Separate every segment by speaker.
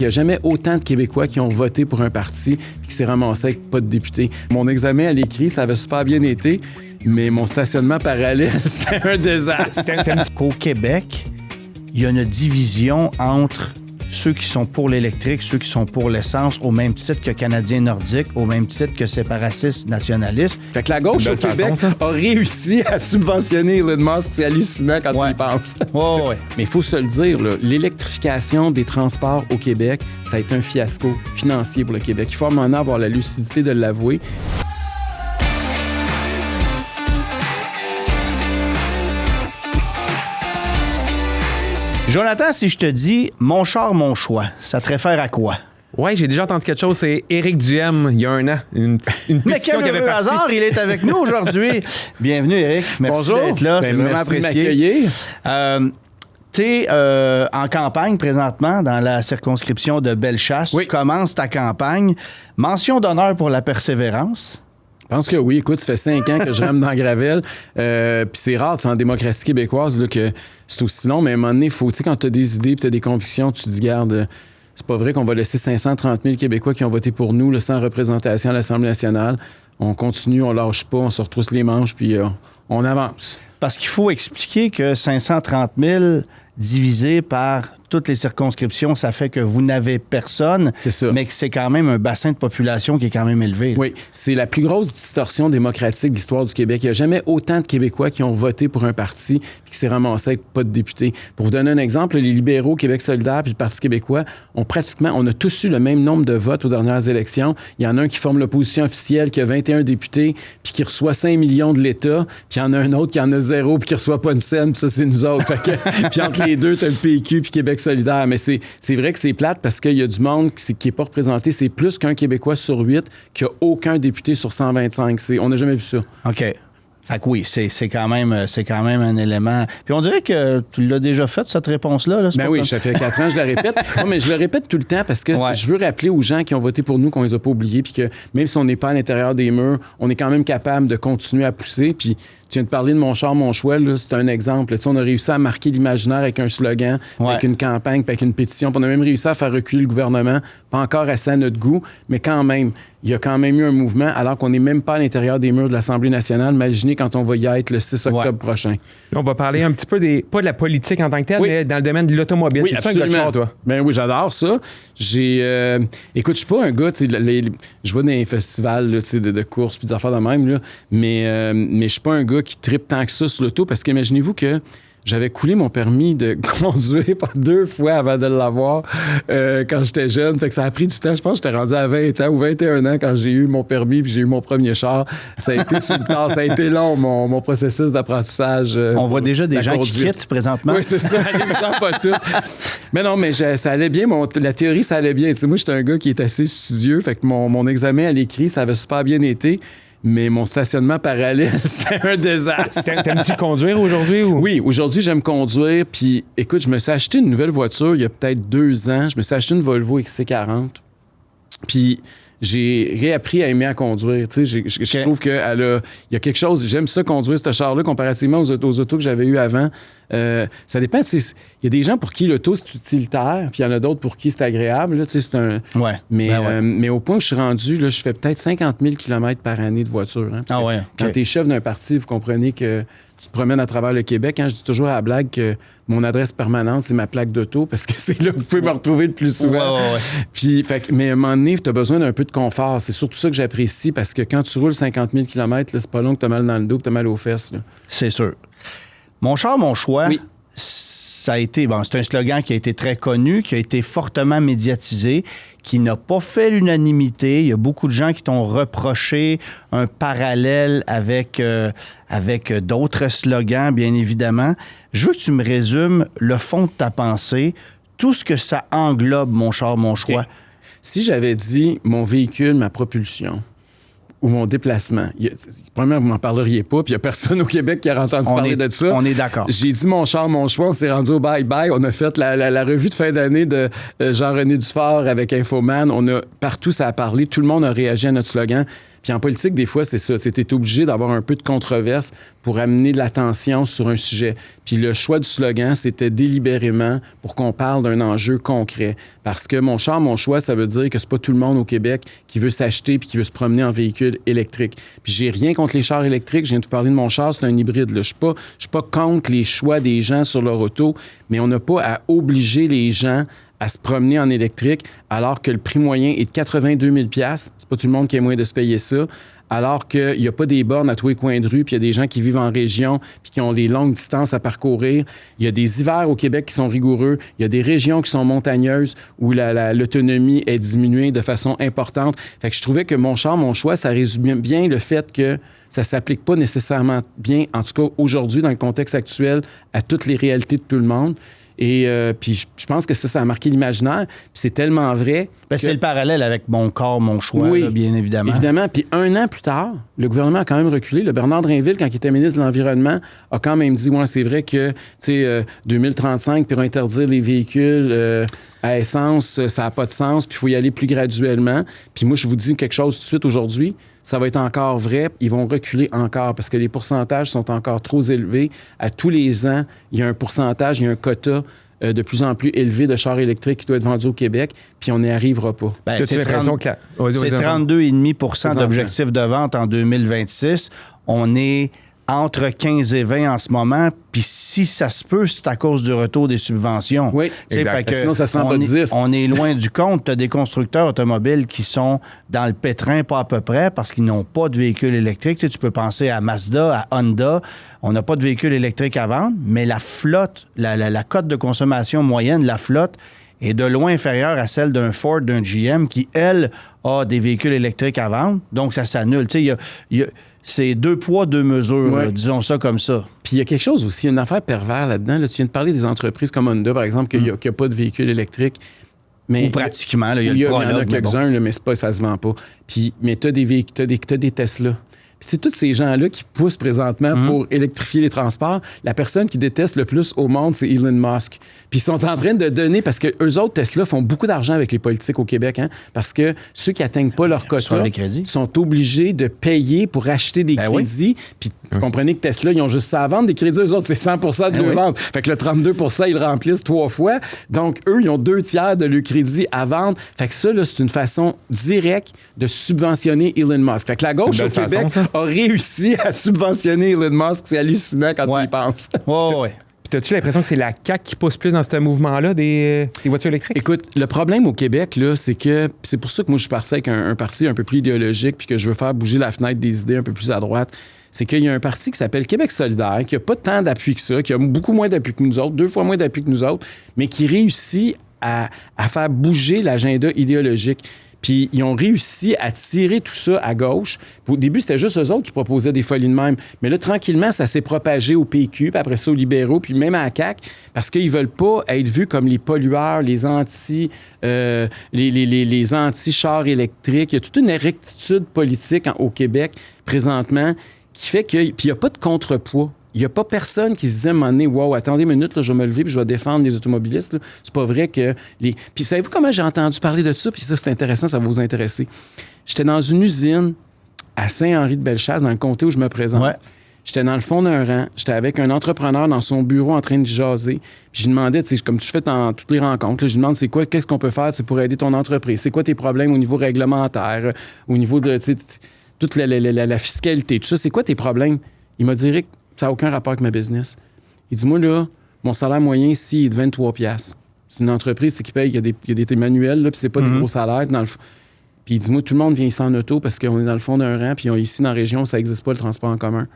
Speaker 1: Il n'y a jamais autant de Québécois qui ont voté pour un parti et qui s'est ramassé avec pas de députés. Mon examen à l'écrit, ça avait super bien été, mais mon stationnement parallèle, c'était un désastre.
Speaker 2: Qu'au Québec, il y a une division entre ceux qui sont pour l'électrique, ceux qui sont pour l'essence, au même titre que Canadiens nordiques, au même titre que séparatistes nationalistes.
Speaker 1: Fait que la gauche au Québec a réussi à subventionner Elon Musk. C'est hallucinant quand tu y penses.
Speaker 2: Ouais.
Speaker 1: Mais il faut se le dire, là, l'électrification des transports au Québec, ça a été un fiasco financier pour le Québec. Il faut maintenant avoir la lucidité de l'avouer.
Speaker 2: Jonathan, si je te dis « mon char, mon choix », ça te réfère à quoi?
Speaker 3: Oui, j'ai déjà entendu quelque chose. C'est Éric Duhem, il y a un an. Une
Speaker 2: Mais quel heureux hasard, il est avec nous aujourd'hui. Bienvenue, Éric. Merci d'être là. C'est vraiment apprécié.
Speaker 1: Merci de m'accueillir.
Speaker 2: Tu es en campagne présentement dans la circonscription de Bellechasse.
Speaker 1: Oui.
Speaker 2: Tu commences ta campagne. Mention d'honneur pour la persévérance.
Speaker 1: Je pense que oui. Écoute, ça fait 5 ans que je rame dans Gravel. Puis c'est rare, c'est en démocratie québécoise là, que c'est aussi long. Mais à un moment donné, il faut, tu sais, quand tu as des idées et tu as des convictions, tu te dis, garde, c'est pas vrai qu'on va laisser 530 000 Québécois qui ont voté pour nous là, sans représentation à l'Assemblée nationale. On continue, on lâche pas, on se retrousse les manches, puis on avance.
Speaker 2: Parce qu'il faut expliquer que 530 000 divisé par toutes les circonscriptions, ça fait que vous n'avez personne,
Speaker 1: c'est ça.
Speaker 2: Mais que c'est quand même un bassin de population qui est quand même élevé. Là.
Speaker 1: Oui, c'est la plus grosse distorsion démocratique de l'histoire du Québec. Il n'y a jamais autant de Québécois qui ont voté pour un parti et qui s'est ramassé avec pas de députés. Pour vous donner un exemple, les libéraux, Québec solidaire puis le Parti québécois, on a tous eu le même nombre de votes aux dernières élections. Il y en a un qui forme l'opposition officielle qui a 21 députés puis qui reçoit 5 millions de l'État, puis il y en a un autre qui en a 0 puis qui reçoit pas une scène, puis ça, c'est nous autres. Puis entre les deux, tu as le PQ puis Québec solidaire. Mais c'est vrai que c'est plate parce qu'il y a du monde qui n'est pas représenté. C'est plus qu'un Québécois sur 8 qui n'a aucun député sur 125. On n'a jamais vu ça.
Speaker 2: OK. Fait que oui, c'est quand même un élément. Puis on dirait que tu l'as déjà fait, cette réponse-là. Là,
Speaker 1: ben oui, ça fait 4 ans, je la répète. Non, mais je le répète tout le temps parce que je veux rappeler aux gens qui ont voté pour nous qu'on les a pas oubliés, puis que même si on n'est pas à l'intérieur des murs, on est quand même capable de continuer à pousser. Puis tu viens de parler de Mon char, mon choix, là, c'est un exemple. Tu sais, on a réussi à marquer l'imaginaire avec un slogan, avec une campagne, puis avec une pétition. Puis on a même réussi à faire reculer le gouvernement, pas encore assez à notre goût, mais quand même. Il y a quand même eu un mouvement alors qu'on n'est même pas à l'intérieur des murs de l'Assemblée nationale. Imaginez quand on va y être le 6 octobre prochain.
Speaker 3: On va parler un petit peu pas de la politique en tant que telle, mais dans le domaine de l'automobile.
Speaker 1: Oui, absolument. Un gars de char, toi? Ben oui, j'adore ça. Écoute, je suis pas un gars, je vais dans les festivals là, de courses puis des affaires de même, là, mais je suis pas un gars qui trippe tant que ça sur l'auto parce qu'imaginez-vous que j'avais coulé mon permis de conduire par 2 fois avant de l'avoir quand j'étais jeune. Fait que ça a pris du temps. Je pense que j'étais rendu à 20 ans ou 21 ans quand j'ai eu mon permis puis j'ai eu mon premier char. Ça a été sur le tard. Ça a été long, mon processus d'apprentissage.
Speaker 2: On voit déjà des gens qui quittent présentement.
Speaker 1: Oui, c'est ça. Allez, pas tout. Mais non, mais ça allait bien. La théorie, ça allait bien. T'sais, moi, j'étais un gars qui est assez studieux. Fait que mon examen à l'écrit, ça avait super bien été. Mais mon stationnement parallèle, c'était un désastre.
Speaker 3: T'aimes-tu conduire aujourd'hui? Ou?
Speaker 1: Oui, aujourd'hui, j'aime conduire. Puis, écoute, je me suis acheté une nouvelle voiture il y a peut-être 2 ans. Je me suis acheté une Volvo XC40. Puis, j'ai réappris à aimer à conduire. Tu sais, je trouve qu'il y a quelque chose... J'aime ça, conduire ce char-là, comparativement aux autos que j'avais eues avant. Ça dépend. Il y a des gens pour qui l'auto, c'est utilitaire, puis il y en a d'autres pour qui c'est agréable. Là, c'est un...
Speaker 2: Ouais.
Speaker 1: Mais au point où je suis rendu, là, je fais peut-être 50 000 km par année de voiture. Hein, quand tu es chef d'un parti, vous comprenez que tu te promènes à travers le Québec. Hein, je dis toujours à la blague que mon adresse permanente, c'est ma plaque d'auto parce que c'est là que vous pouvez me retrouver le plus souvent. Puis, mais à un moment donné, tu as besoin d'un peu de confort. C'est surtout ça que j'apprécie parce que quand tu roules 50 000 km, là, c'est pas long que tu as mal dans le dos, que tu as mal aux fesses. Là.
Speaker 2: C'est sûr. Mon char, mon choix,
Speaker 1: oui.
Speaker 2: Ça a été, c'est un slogan qui a été très connu, qui a été fortement médiatisé, qui n'a pas fait l'unanimité. Il y a beaucoup de gens qui t'ont reproché un parallèle avec d'autres slogans, bien évidemment. Je veux que tu me résumes le fond de ta pensée, tout ce que ça englobe, mon char, mon choix.
Speaker 1: Okay. Si j'avais dit mon véhicule, ma propulsion, ou mon déplacement. Premièrement, vous m'en parleriez pas, puis il n'y a personne au Québec qui a entendu parler de ça.
Speaker 2: On est d'accord.
Speaker 1: J'ai dit mon char, mon choix, on s'est rendu au bye-bye. On a fait la revue de fin d'année de Jean-René Dufort avec Infoman. Partout, ça a parlé. Tout le monde a réagi à notre slogan. Puis en politique, des fois, c'est ça. Tu es obligé d'avoir un peu de controverse pour amener de l'attention sur un sujet. Puis le choix du slogan, c'était délibérément pour qu'on parle d'un enjeu concret. Parce que mon char, mon choix, ça veut dire que c'est pas tout le monde au Québec qui veut s'acheter puis qui veut se promener en véhicule électrique. Puis j'ai rien contre les chars électriques. Je viens de vous parler de mon char, c'est un hybride. Je suis pas contre les choix des gens sur leur auto, mais on n'a pas à obliger les gens à se promener en électrique alors que le prix moyen est de 82 000 $. C'est pas tout le monde qui a moyen de se payer ça. Alors qu'il n'y a pas des bornes à tous les coins de rue, puis il y a des gens qui vivent en région, puis qui ont des longues distances à parcourir. Il y a des hivers au Québec qui sont rigoureux. Il y a des régions qui sont montagneuses où l'autonomie est diminuée de façon importante. Fait que je trouvais que mon char, mon choix, ça résume bien le fait que ça ne s'applique pas nécessairement bien, en tout cas aujourd'hui, dans le contexte actuel, à toutes les réalités de tout le monde. Et puis je pense que ça a marqué l'imaginaire. Puis c'est tellement vrai.
Speaker 2: C'est le parallèle avec mon corps, mon choix,
Speaker 1: oui,
Speaker 2: là, bien évidemment.
Speaker 1: Évidemment. Puis 1 an plus tard, le gouvernement a quand même reculé. Le Bernard Drinville, quand il était ministre de l'Environnement, a quand même dit, ouais, c'est vrai que 2035, puis interdire les véhicules à essence, ça n'a pas de sens, puis il faut y aller plus graduellement. Puis moi, je vous dis quelque chose tout de suite aujourd'hui. Ça va être encore vrai. Ils vont reculer encore parce que les pourcentages sont encore trop élevés. À tous les ans, il y a un pourcentage, il y a un quota de plus en plus élevé de chars électriques qui doit être vendu au Québec, puis on n'y arrivera pas.
Speaker 2: C'est 32,5 d'objectifs de vente en 2026. On est entre 15 et 20 en ce moment, puis si ça se peut, c'est à cause du retour des subventions.
Speaker 1: Oui, exact. Que sinon, ça se rend pas de 10.
Speaker 2: On est loin du compte. Tu as des constructeurs automobiles qui sont dans le pétrin, pas à peu près, parce qu'ils n'ont pas de véhicules électriques. Tu peux penser à Mazda, à Honda. On n'a pas de véhicules électriques à vendre, mais la flotte, la cote de consommation moyenne de la flotte est de loin inférieure à celle d'un Ford, d'un GM, qui, elle, a des véhicules électriques à vendre. Donc, ça s'annule. C'est 2 poids, 2 mesures,
Speaker 1: ouais.
Speaker 2: Disons ça comme ça.
Speaker 1: Puis il y a quelque chose aussi, une affaire pervers là-dedans. Là, tu viens de parler des entreprises comme Honda, par exemple, qui n'a pas de véhicules électriques. Mais
Speaker 2: ou pratiquement, il y a le prologue.
Speaker 1: Il y en a quelques-uns, là, mais ça se vend pas. Puis, mais tu as des Tesla. Puis c'est tous ces gens-là qui poussent présentement pour électrifier les transports. La personne qui déteste le plus au monde, c'est Elon Musk. Puis ils sont en train de donner, parce que eux autres, Tesla, font beaucoup d'argent avec les politiques au Québec, parce que ceux qui n'atteignent pas leur quota sont obligés de payer pour acheter des crédits. Puis vous comprenez que Tesla, ils ont juste ça à vendre. Des crédits, eux autres, c'est 100% de leur vente. Fait que le 32%, ils le remplissent 3 fois. Donc, eux, ils ont 2 tiers de leur crédit à vendre. Fait que ça, là, c'est une façon directe de subventionner Elon Musk. Fait que la gauche au Québec a réussi à subventionner Elon Musk. C'est hallucinant quand tu y penses.
Speaker 2: Ouais.
Speaker 3: Puis as-tu l'impression que c'est la CAQ qui pousse plus dans ce mouvement-là des voitures électriques?
Speaker 1: Écoute, le problème au Québec, là, c'est que c'est pour ça que moi, je suis parti avec un parti un peu plus idéologique puis que je veux faire bouger la fenêtre des idées un peu plus à droite. C'est qu'il y a un parti qui s'appelle Québec solidaire, qui n'a pas tant d'appui que ça, qui a beaucoup moins d'appui que nous autres, 2 fois moins d'appui que nous autres, mais qui réussit à faire bouger l'agenda idéologique. Puis ils ont réussi à tirer tout ça à gauche. Puis au début, c'était juste eux autres qui proposaient des folies de même. Mais là, tranquillement, ça s'est propagé au PQ, puis après ça aux libéraux, puis même à la CAQ, parce qu'ils veulent pas être vus comme les pollueurs, les anti-chars électriques. Il y a toute une rectitude politique au Québec présentement qui fait qu'il n'y a pas de contrepoids. Il n'y a pas personne qui se disait à un moment donné, wow, attendez une minute, là, je vais me lever puis je vais défendre les automobilistes. Là. C'est pas vrai que les. Puis savez-vous comment j'ai entendu parler de ça? Puis ça, c'est intéressant, ça va vous intéresser. J'étais dans une usine à Saint-Henri-de-Bellechasse, dans le comté où je me présente. Ouais. J'étais dans le fond d'un rang. J'étais avec un entrepreneur dans son bureau en train de jaser. Puis je lui demandais, tu sais, comme tu fais dans toutes les rencontres, là, je lui demande qu'est-ce qu'on peut faire pour aider ton entreprise? C'est quoi tes problèmes au niveau réglementaire, au niveau de toute la fiscalité, tout ça? C'est quoi tes problèmes? Il m'a dit, Rick, ça n'a aucun rapport avec ma business. Il dit, moi, là, mon salaire moyen ici est de 23 $. C'est une entreprise qui paye, il y a des manuels, là, puis c'est pas des gros salaires. Puis il dit, moi, tout le monde vient ici en auto parce qu'on est dans le fond d'un rang, puis ici, dans la région, ça n'existe pas, le transport en commun.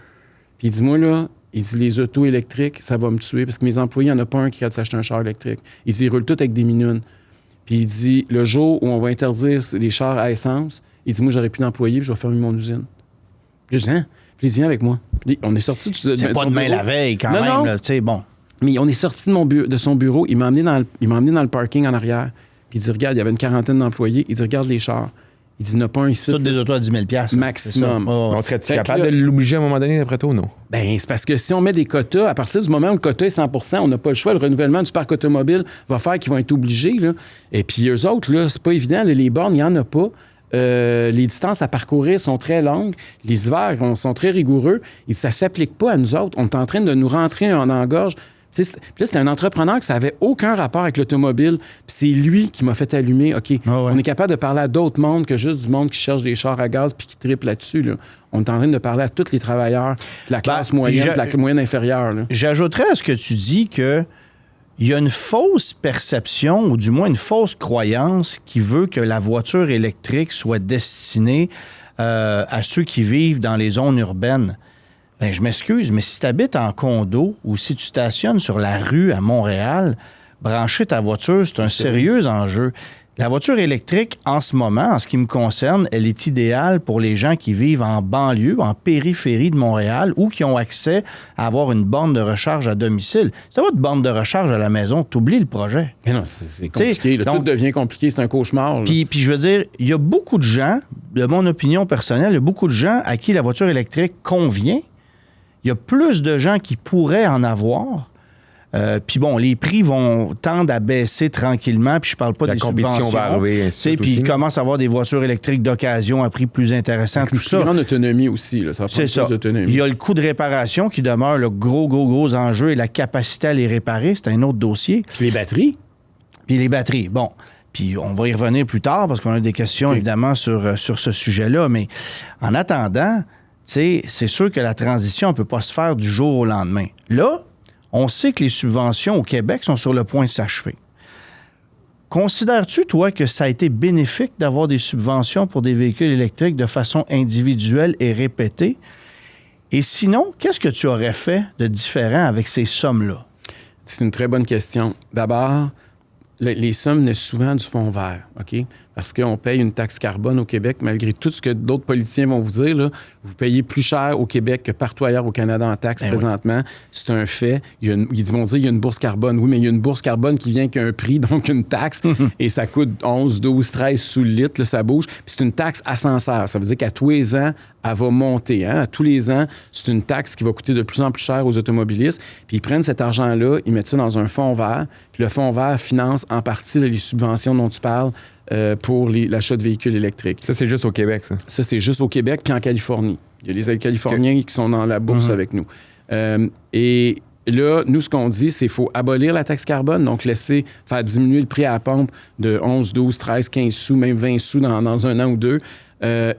Speaker 1: Puis il dit, moi, là, les autos électriques, ça va me tuer parce que mes employés, il n'y en a pas un qui a de s'acheter un char électrique. Il dit, ils roulent tous avec des minounes. Puis il dit, le jour où on va interdire les chars à essence, il dit, moi, j'aurai plus d'employés, puis je vais fermer mon usine. Puis je dis, hein? Puis il dit, viens avec moi. Puis on est sorti de
Speaker 2: c'est pas demain la veille, quand même, là, tu sais, bon.
Speaker 1: Mais on est sorti de son bureau, il m'a emmené dans le parking en arrière. Puis il dit, regarde, il y avait une quarantaine d'employés. Il dit, regarde les chars. Il dit, il n'y en a pas un ici.
Speaker 2: Toutes des autos à 10 000 $.
Speaker 1: Maximum.
Speaker 3: On serait-tu capable de l'obliger à un moment donné, d'après toi, ou non?
Speaker 1: Bien, c'est parce que si on met des quotas, à partir du moment où le quota est 100 %, on n'a pas le choix. Le renouvellement du parc automobile va faire qu'ils vont être obligés. Là. Et puis eux autres, là, c'est pas évident. Là, les bornes, il n'y en a pas. les distances à parcourir sont très longues, les hivers sont très rigoureux, et ça ne s'applique pas à nous autres. On est en train de nous rentrer en engorge. Puis là, c'était un entrepreneur qui n'avait aucun rapport avec l'automobile. Puis c'est lui qui m'a fait allumer, OK, on est capable de parler à d'autres mondes que juste du monde qui cherche des chars à gaz puis qui triple là-dessus. Là. On est en train de parler à tous les travailleurs de la classe moyenne, de la moyenne inférieure. Là.
Speaker 2: J'ajouterais à ce que tu dis que il y a une fausse perception, ou du moins une fausse croyance qui veut que la voiture électrique soit destinée à ceux qui vivent dans les zones urbaines. Bien, je m'excuse, mais si tu habites en condo ou si tu stationnes sur la rue à Montréal, brancher ta voiture, c'est un sérieux enjeu. La voiture électrique, en ce moment, en ce qui me concerne, elle est idéale pour les gens qui vivent en banlieue, en périphérie de Montréal ou qui ont accès à avoir une borne de recharge à domicile. Si tu n'as pas de borne de recharge à la maison, tu oublies le projet.
Speaker 1: Mais non, c'est compliqué. Là, tout devient compliqué, c'est un cauchemar.
Speaker 2: Puis je veux dire, il y a beaucoup de gens, de mon opinion personnelle, il y a beaucoup de gens à qui la voiture électrique convient. Il y a plus de gens qui pourraient en avoir. Puis bon, les prix vont tendre à baisser tranquillement, puis je parle pas des subventions. La compétition va arriver, puis il commence à avoir des voitures électriques d'occasion à prix plus intéressant, tout ça.
Speaker 1: Plus grande autonomie aussi, là, ça va prendre plus d'autonomie.
Speaker 2: Il y a le coût de réparation qui demeure le gros enjeu et la capacité à les réparer, c'est un autre dossier.
Speaker 1: Puis les batteries.
Speaker 2: Puis les batteries, bon. Puis on va y revenir plus tard parce qu'on a des questions, évidemment, sur ce sujet-là. Mais en attendant, c'est sûr que la transition ne peut pas se faire du jour au lendemain. Là, on sait que les subventions au Québec sont sur le point de s'achever. Considères-tu, toi, que ça a été bénéfique d'avoir des subventions pour des véhicules électriques de façon individuelle et répétée? Et sinon, qu'est-ce que tu aurais fait de différent avec ces sommes-là?
Speaker 1: C'est une très bonne question. D'abord, les sommes naissent souvent du fonds vert, OK? Parce qu'on paye une taxe carbone au Québec, malgré tout ce que d'autres politiciens vont vous dire, là, vous payez plus cher au Québec que partout ailleurs au Canada en taxes présentement. Oui. C'est un fait. Ils vont dire qu'il y a une bourse carbone. Oui, mais il y a une bourse carbone qui vient qu'un prix, donc une taxe, et ça coûte 11, 12, 13 sous le litre, là, ça bouge. Puis c'est une taxe ascenseur. Ça veut dire qu'à tous les ans, elle va monter. Hein? À tous les ans, c'est une taxe qui va coûter de plus en plus cher aux automobilistes. Puis ils prennent cet argent-là, ils mettent ça dans un fonds vert. Puis le fonds vert finance en partie les subventions dont tu parles pour l'achat de véhicules électriques.
Speaker 3: Ça, c'est juste au Québec, ça? Ça,
Speaker 1: c'est juste au Québec puis en Californie. Il y a les Californiens qui sont dans la bourse avec nous. Et là, nous, ce qu'on dit, c'est qu'il faut abolir la taxe carbone, donc laisser faire diminuer le prix à la pompe de 11, 12, 13, 15 sous, même 20 sous dans un an ou deux.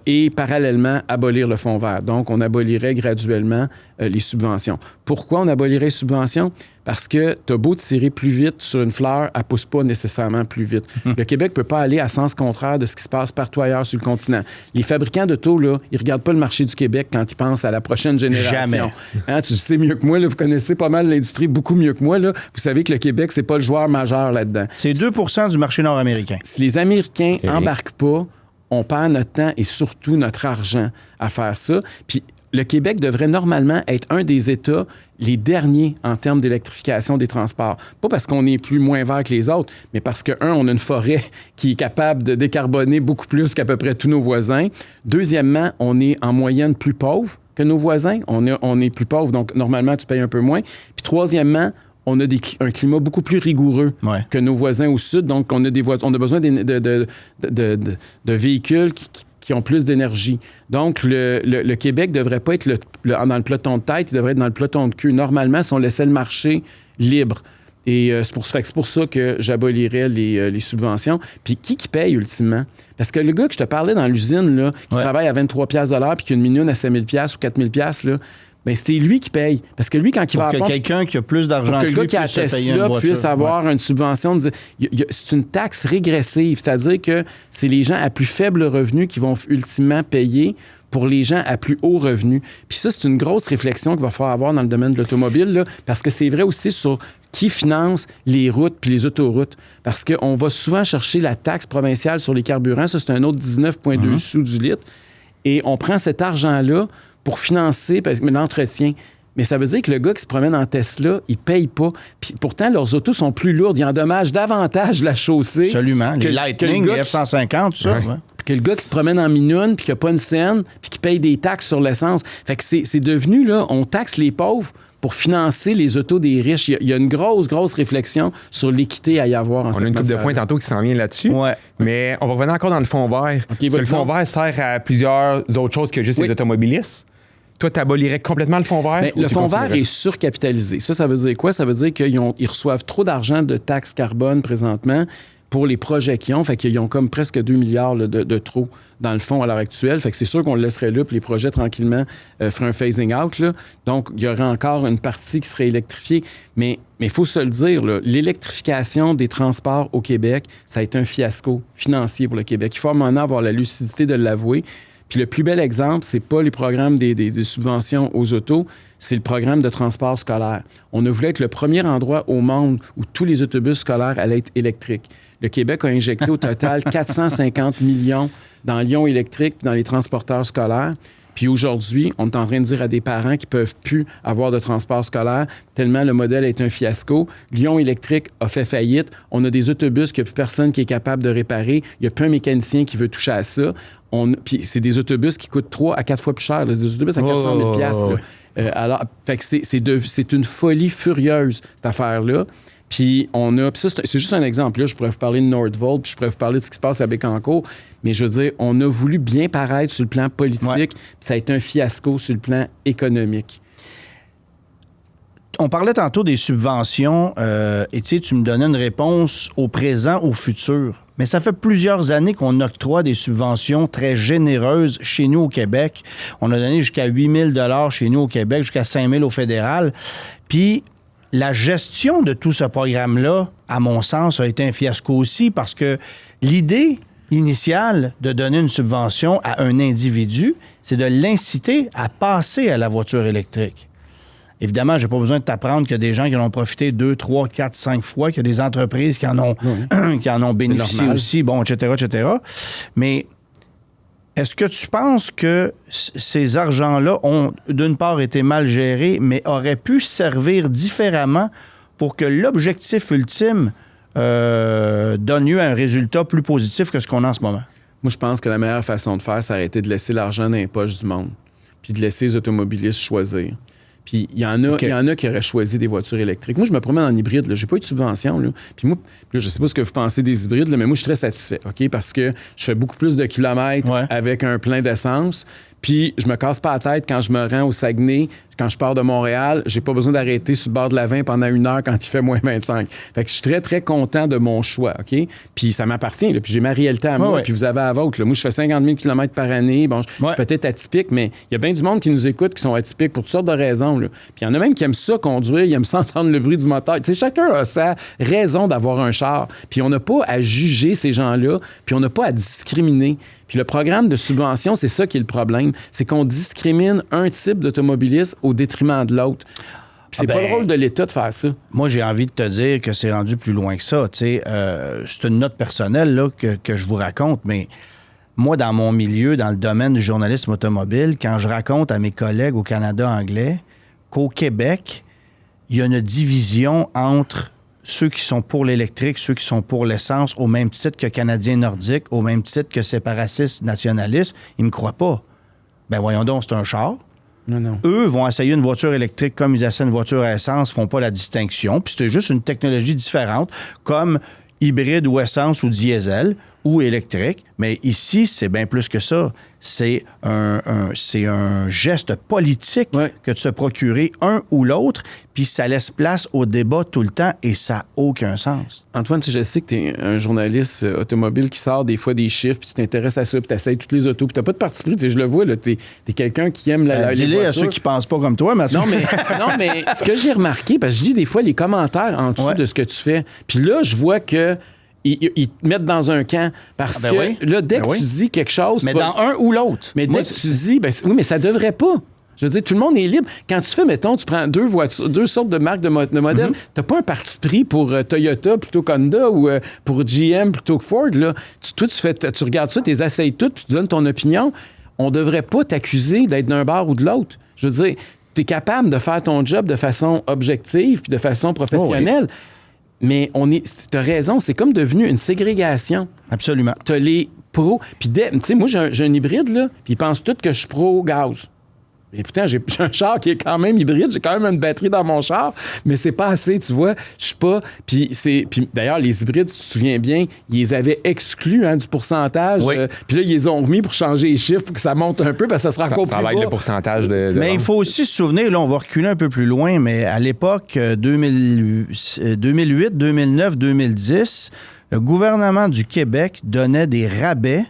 Speaker 1: Et parallèlement, abolir le fonds vert. Donc, on abolirait graduellement les subventions. Pourquoi on abolirait les subventions? Parce que tu as beau tirer plus vite sur une fleur, elle ne pousse pas nécessairement plus vite. Le Québec ne peut pas aller à sens contraire de ce qui se passe partout ailleurs sur le continent. Les fabricants d'auto, là, ils ne regardent pas le marché du Québec quand ils pensent à la prochaine génération.
Speaker 2: Jamais.
Speaker 1: Hein, tu sais mieux que moi, là, vous connaissez pas mal l'industrie, beaucoup mieux que moi. Là. Vous savez que le Québec, c'est pas le joueur majeur là-dedans.
Speaker 2: C'est 2 % du marché nord-américain.
Speaker 1: Si les Américains n'embarquent pas, on perd notre temps et surtout notre argent à faire ça. Puis le Québec devrait normalement être un des États les derniers en termes d'électrification des transports. Pas parce qu'on est moins vert que les autres, mais parce que, on a une forêt qui est capable de décarboner beaucoup plus qu'à peu près tous nos voisins. Deuxièmement, on est en moyenne plus pauvre que nos voisins. On est plus pauvre, donc normalement, tu payes un peu moins. Puis troisièmement, on a un climat beaucoup plus rigoureux que nos voisins au sud. Donc, on a besoin de véhicules qui ont plus d'énergie. Donc, le Québec ne devrait pas être dans le peloton de tête, il devrait être dans le peloton de queue. Normalement, si on laissait le marché libre. Et c'est pour ça que j'abolirais les subventions. Puis qui paye ultimement? Parce que le gars que je te parlais dans l'usine, là, qui travaille à 23$ de l'heure puis qui a une minoune à 5 000$ ou 4 000$, là, bien, c'est lui qui paye. Parce que lui, quand il va à
Speaker 2: pompe... Pour que quelqu'un qui a plus d'argent que lui puisse se payer une voiture.
Speaker 1: Puisse avoir une subvention. C'est une taxe régressive. C'est-à-dire que c'est les gens à plus faible revenu qui vont ultimement payer pour les gens à plus haut revenu. Puis ça, c'est une grosse réflexion qu'il va falloir avoir dans le domaine de l'automobile, là, parce que c'est vrai aussi sur qui finance les routes puis les autoroutes. Parce qu'on va souvent chercher la taxe provinciale sur les carburants. Ça, c'est un autre 19,2 sous du litre. Et on prend cet argent-là pour financer l'entretien. Mais ça veut dire que le gars qui se promène en Tesla, il ne paye pas. Puis pourtant, leurs autos sont plus lourdes. Ils endommagent davantage la chaussée.
Speaker 2: Absolument. Les Lightning, les F-150, tout ça. Ouais.
Speaker 1: Que le gars qui se promène en minoune, puis qui n'a pas une scène, puis qui paye des taxes sur l'essence. Fait que c'est devenu, là, on taxe les pauvres pour financer les autos des riches. Il y a une grosse réflexion sur l'équité à y avoir en cette
Speaker 3: On a une couple de
Speaker 1: matière-là.
Speaker 3: points tantôt qui s'en vient là-dessus.
Speaker 2: Ouais.
Speaker 3: Mais on va revenir encore dans le fonds vert. Parce que le fonds vert sert à plusieurs autres choses que juste les automobilistes. Toi, tu abolirais complètement le fonds vert?
Speaker 1: Mais le fonds vert est surcapitalisé. Ça veut dire quoi? Ça veut dire qu'ils reçoivent trop d'argent de taxes carbone présentement pour les projets qu'ils ont. Fait qu'ils ont comme presque 2 milliards là, de trop dans le fonds à l'heure actuelle. Fait que c'est sûr qu'on le laisserait là, puis les projets, tranquillement, feraient un phasing out. Là. Donc, il y aurait encore une partie qui serait électrifiée. Mais il faut se le dire, là, l'électrification des transports au Québec, ça a été un fiasco financier pour le Québec. Il faut maintenant avoir la lucidité de l'avouer. Puis le plus bel exemple, c'est pas les programmes des subventions aux autos, c'est le programme de transport scolaire. On a voulu être le premier endroit au monde où tous les autobus scolaires allaient être électriques. Le Québec a injecté au total 450 millions dans Lyon électrique et dans les transporteurs scolaires. Puis aujourd'hui, on est en train de dire à des parents qu'ils ne peuvent plus avoir de transport scolaire tellement le modèle est un fiasco. Lyon électrique a fait faillite. On a des autobus qu'il n'y a plus personne qui est capable de réparer. Il n'y a plus un mécanicien qui veut toucher à ça. Puis c'est des autobus qui coûtent 3 à 4 fois plus cher. Là. C'est des autobus à 400 000 $. Alors, fait que c'est une folie furieuse, cette affaire-là. Puis ça, c'est juste un exemple. Là, je pourrais vous parler de Nordvolt, puis je pourrais vous parler de ce qui se passe à Bécancour. Mais je veux dire, on a voulu bien paraître sur le plan politique, puis ça a été un fiasco sur le plan économique.
Speaker 2: On parlait tantôt des subventions, et tu me donnais une réponse au présent, au futur. Mais ça fait plusieurs années qu'on octroie des subventions très généreuses chez nous au Québec. On a donné jusqu'à 8 000 $ chez nous au Québec, jusqu'à 5 000 au fédéral. Puis la gestion de tout ce programme-là, à mon sens, a été un fiasco aussi parce que l'idée initiale de donner une subvention à un individu, c'est de l'inciter à passer à la voiture électrique. Évidemment, je n'ai pas besoin de t'apprendre qu'il y a des gens qui en ont profité 2, 3, 4, 5 fois, qu'il y a des entreprises qui en ont bénéficié aussi, bon, etc., etc. Mais est-ce que tu penses que ces argents-là ont, d'une part, été mal gérés, mais auraient pu servir différemment pour que l'objectif ultime donne lieu à un résultat plus positif que ce qu'on a en ce moment?
Speaker 1: Moi, je pense que la meilleure façon de faire, ça aurait été de laisser l'argent dans les poches du monde, puis de laisser les automobilistes choisir. Puis il y en a qui auraient choisi des voitures électriques. Moi, je me promène en hybride. Je n'ai pas eu de subvention. Là. Puis moi, je ne sais pas ce que vous pensez des hybrides, là, mais moi, je suis très satisfait. OK? Parce que je fais beaucoup plus de kilomètres avec un plein d'essence. Puis je me casse pas la tête quand je me rends au Saguenay, quand je pars de Montréal. J'ai pas besoin d'arrêter sur le bord de la 20 pendant 1 heure quand il fait moins 25. Fait que je suis très, très content de mon choix, OK? Puis ça m'appartient, là. Puis j'ai ma réalité à moi, puis vous avez à la vôtre. Là. Moi, je fais 50 000 km par année. Bon, je suis peut-être atypique, mais il y a bien du monde qui nous écoute qui sont atypiques pour toutes sortes de raisons, là. Puis il y en a même qui aiment ça conduire, ils aiment ça entendre le bruit du moteur. Tu sais, chacun a sa raison d'avoir un char. Puis on n'a pas à juger ces gens-là, puis on n'a pas à discriminer. Puis le programme de subvention, c'est ça qui est le problème. C'est qu'on discrimine un type d'automobiliste au détriment de l'autre. Puis c'est pas le rôle de l'État de faire ça.
Speaker 2: Moi, j'ai envie de te dire que c'est rendu plus loin que ça. C'est une note personnelle là, que je vous raconte, mais moi, dans mon milieu, dans le domaine du journalisme automobile, quand je raconte à mes collègues au Canada anglais qu'au Québec, il y a une division entre ceux qui sont pour l'électrique, ceux qui sont pour l'essence, au même titre que Canadiens nordiques, au même titre que séparatistes nationalistes, ils ne me croient pas. Ben voyons donc, c'est un char.
Speaker 1: Non.
Speaker 2: Eux vont essayer une voiture électrique comme ils essaient une voiture à essence, font pas la distinction. Puis c'est juste une technologie différente, comme hybride ou essence ou diesel ou électrique. Mais ici, c'est bien plus que ça. C'est un geste politique que de se procurer un ou l'autre, puis ça laisse place au débat tout le temps et ça n'a aucun sens.
Speaker 1: Antoine, je sais que tu es un journaliste automobile qui sort des fois des chiffres, puis tu t'intéresses à ça, puis tu essaies toutes les autos, puis tu n'as pas de parti pris. Je le vois, tu es quelqu'un qui aime la
Speaker 2: dis-le à ceux qui ne pensent pas comme toi, Mathieu.
Speaker 1: Non, mais ce que j'ai remarqué, parce que je lis des fois les commentaires en dessous de ce que tu fais, puis là, je vois que ils te mettent dans un camp parce que là, dès que tu dis quelque chose...
Speaker 2: Mais dans un ou l'autre.
Speaker 1: Mais dès que tu dis... oui, mais ça devrait pas. Je veux dire, tout le monde est libre. Quand tu fais, mettons, tu prends deux sortes de marques de modèles, t'as pas un parti pris pour Toyota plutôt qu'Honda ou pour GM plutôt que Ford. Là. Tu regardes ça, tu les essayes toutes, puis tu donnes ton opinion. On devrait pas t'accuser d'être d'un bord ou de l'autre. Je veux dire, tu es capable de faire ton job de façon objective puis de façon professionnelle. Mais tu as raison, c'est comme devenu une ségrégation.
Speaker 2: Absolument.
Speaker 1: Tu as les pros. Puis, tu sais, moi, j'ai un hybride, là, puis ils pensent tous que je suis pro-gaz. Mais pourtant, j'ai un char qui est quand même hybride, j'ai quand même une batterie dans mon char, mais c'est pas assez, tu vois. Je suis pas... Puis d'ailleurs, les hybrides, si tu te souviens bien, ils les avaient exclus du pourcentage.
Speaker 2: Oui.
Speaker 1: Puis là, ils les ont remis pour changer les chiffres, pour que ça monte un peu, parce que ça sera encore plus bas.
Speaker 3: Ça va être le pourcentage de
Speaker 2: mais il faut aussi se souvenir, là, on va reculer un peu plus loin, mais à l'époque, 2008, 2009, 2010, le gouvernement du Québec donnait des rabais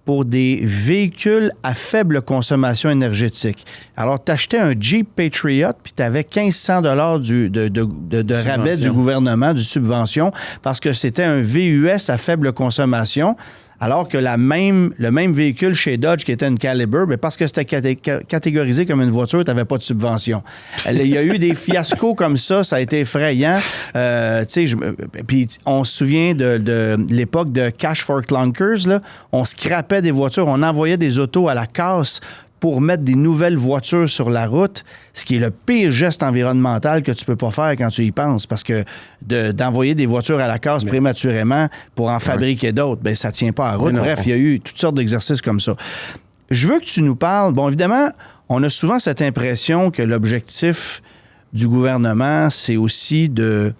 Speaker 2: pour des véhicules à faible consommation énergétique. Alors, tu achetais un Jeep Patriot, puis tu avais 1500 de rabais du gouvernement, de subvention, parce que c'était un VUS à faible consommation, alors que le même véhicule chez Dodge, qui était une Caliber, mais parce que c'était catégorisé comme une voiture, tu n'avais pas de subvention. Il y a eu des fiascos comme ça a été effrayant. Puis on se souvient de l'époque de Cash for Clunkers, là. On scrapait des voitures, on envoyait des autos à la casse pour mettre des nouvelles voitures sur la route, ce qui est le pire geste environnemental que tu peux pas faire quand tu y penses, parce que d'envoyer des voitures à la casse prématurément pour en fabriquer d'autres, ben ça tient pas à route. Bref, il y a eu toutes sortes d'exercices comme ça. Je veux que tu nous parles... Bon, évidemment, on a souvent cette impression que l'objectif du gouvernement, c'est aussi de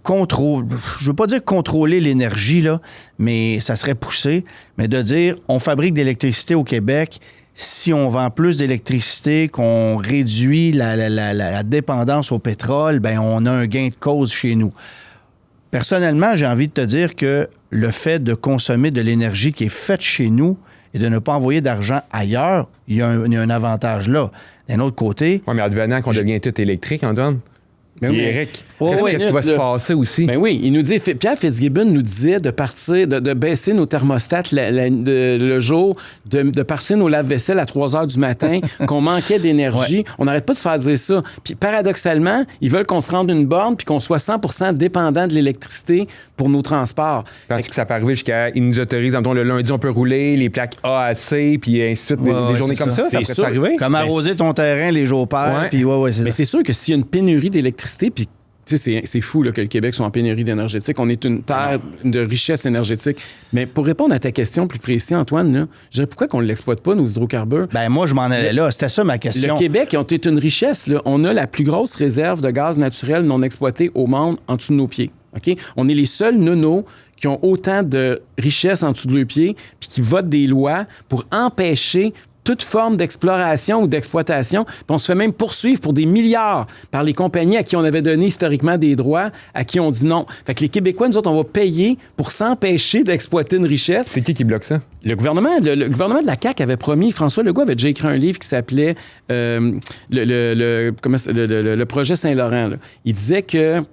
Speaker 2: contrôle, je veux pas dire contrôler l'énergie, là, mais ça serait poussé, mais de dire, on fabrique de l'électricité au Québec, si on vend plus d'électricité, qu'on réduit la dépendance au pétrole, ben on a un gain de cause chez nous. Personnellement, j'ai envie de te dire que le fait de consommer de l'énergie qui est faite chez nous et de ne pas envoyer d'argent ailleurs, il y a un avantage là. D'un autre côté...
Speaker 3: Oui, mais advenant qu'on devient tout électrique, Antoine.
Speaker 1: Ben oui.
Speaker 3: Eric, qu'est-ce qui va se passer aussi?
Speaker 1: Ben oui, il nous dit, Pierre Fitzgibbon nous disait de partir, de baisser nos thermostats le jour, de partir nos lave-vaisselle à 3 heures du matin, qu'on manquait d'énergie. Ouais. On n'arrête pas de se faire dire ça. Puis paradoxalement, ils veulent qu'on se rende une borne puis qu'on soit 100% dépendant de l'électricité pour nos transports.
Speaker 3: Parce que ça peut arriver jusqu'à... Ils nous autorisent, disons, le lundi, on peut rouler, les plaques A à C, puis ainsi de suite, des journées comme ça. Ça pourrait arriver.
Speaker 2: Comme arroser ton terrain les jours pairs, puis
Speaker 1: mais c'est sûr que s'il y a une pénurie d'électricité, puis c'est fou là, que le Québec soit en pénurie d'énergie. On est une terre de richesse énergétique. Mais pour répondre à ta question plus précise, Antoine, là, je dirais pourquoi qu'on ne l'exploite pas, nos hydrocarbures?
Speaker 2: Ben moi, je m'en allais là. C'était ça ma question.
Speaker 1: Le Québec est une richesse. Là. On a la plus grosse réserve de gaz naturel non exploité au monde en dessous de nos pieds. Okay? On est les seuls nonos qui ont autant de richesse en dessous de leurs pieds puis qui votent des lois pour empêcher toute forme d'exploration ou d'exploitation. Puis on se fait même poursuivre pour des milliards par les compagnies à qui on avait donné historiquement des droits, à qui on dit non. Fait que les Québécois, nous autres, on va payer pour s'empêcher d'exploiter une richesse.
Speaker 3: C'est qui bloque ça?
Speaker 1: Le gouvernement de la CAQ avait promis, François Legault avait déjà écrit un livre qui s'appelait le projet Saint-Laurent. Là. Il disait que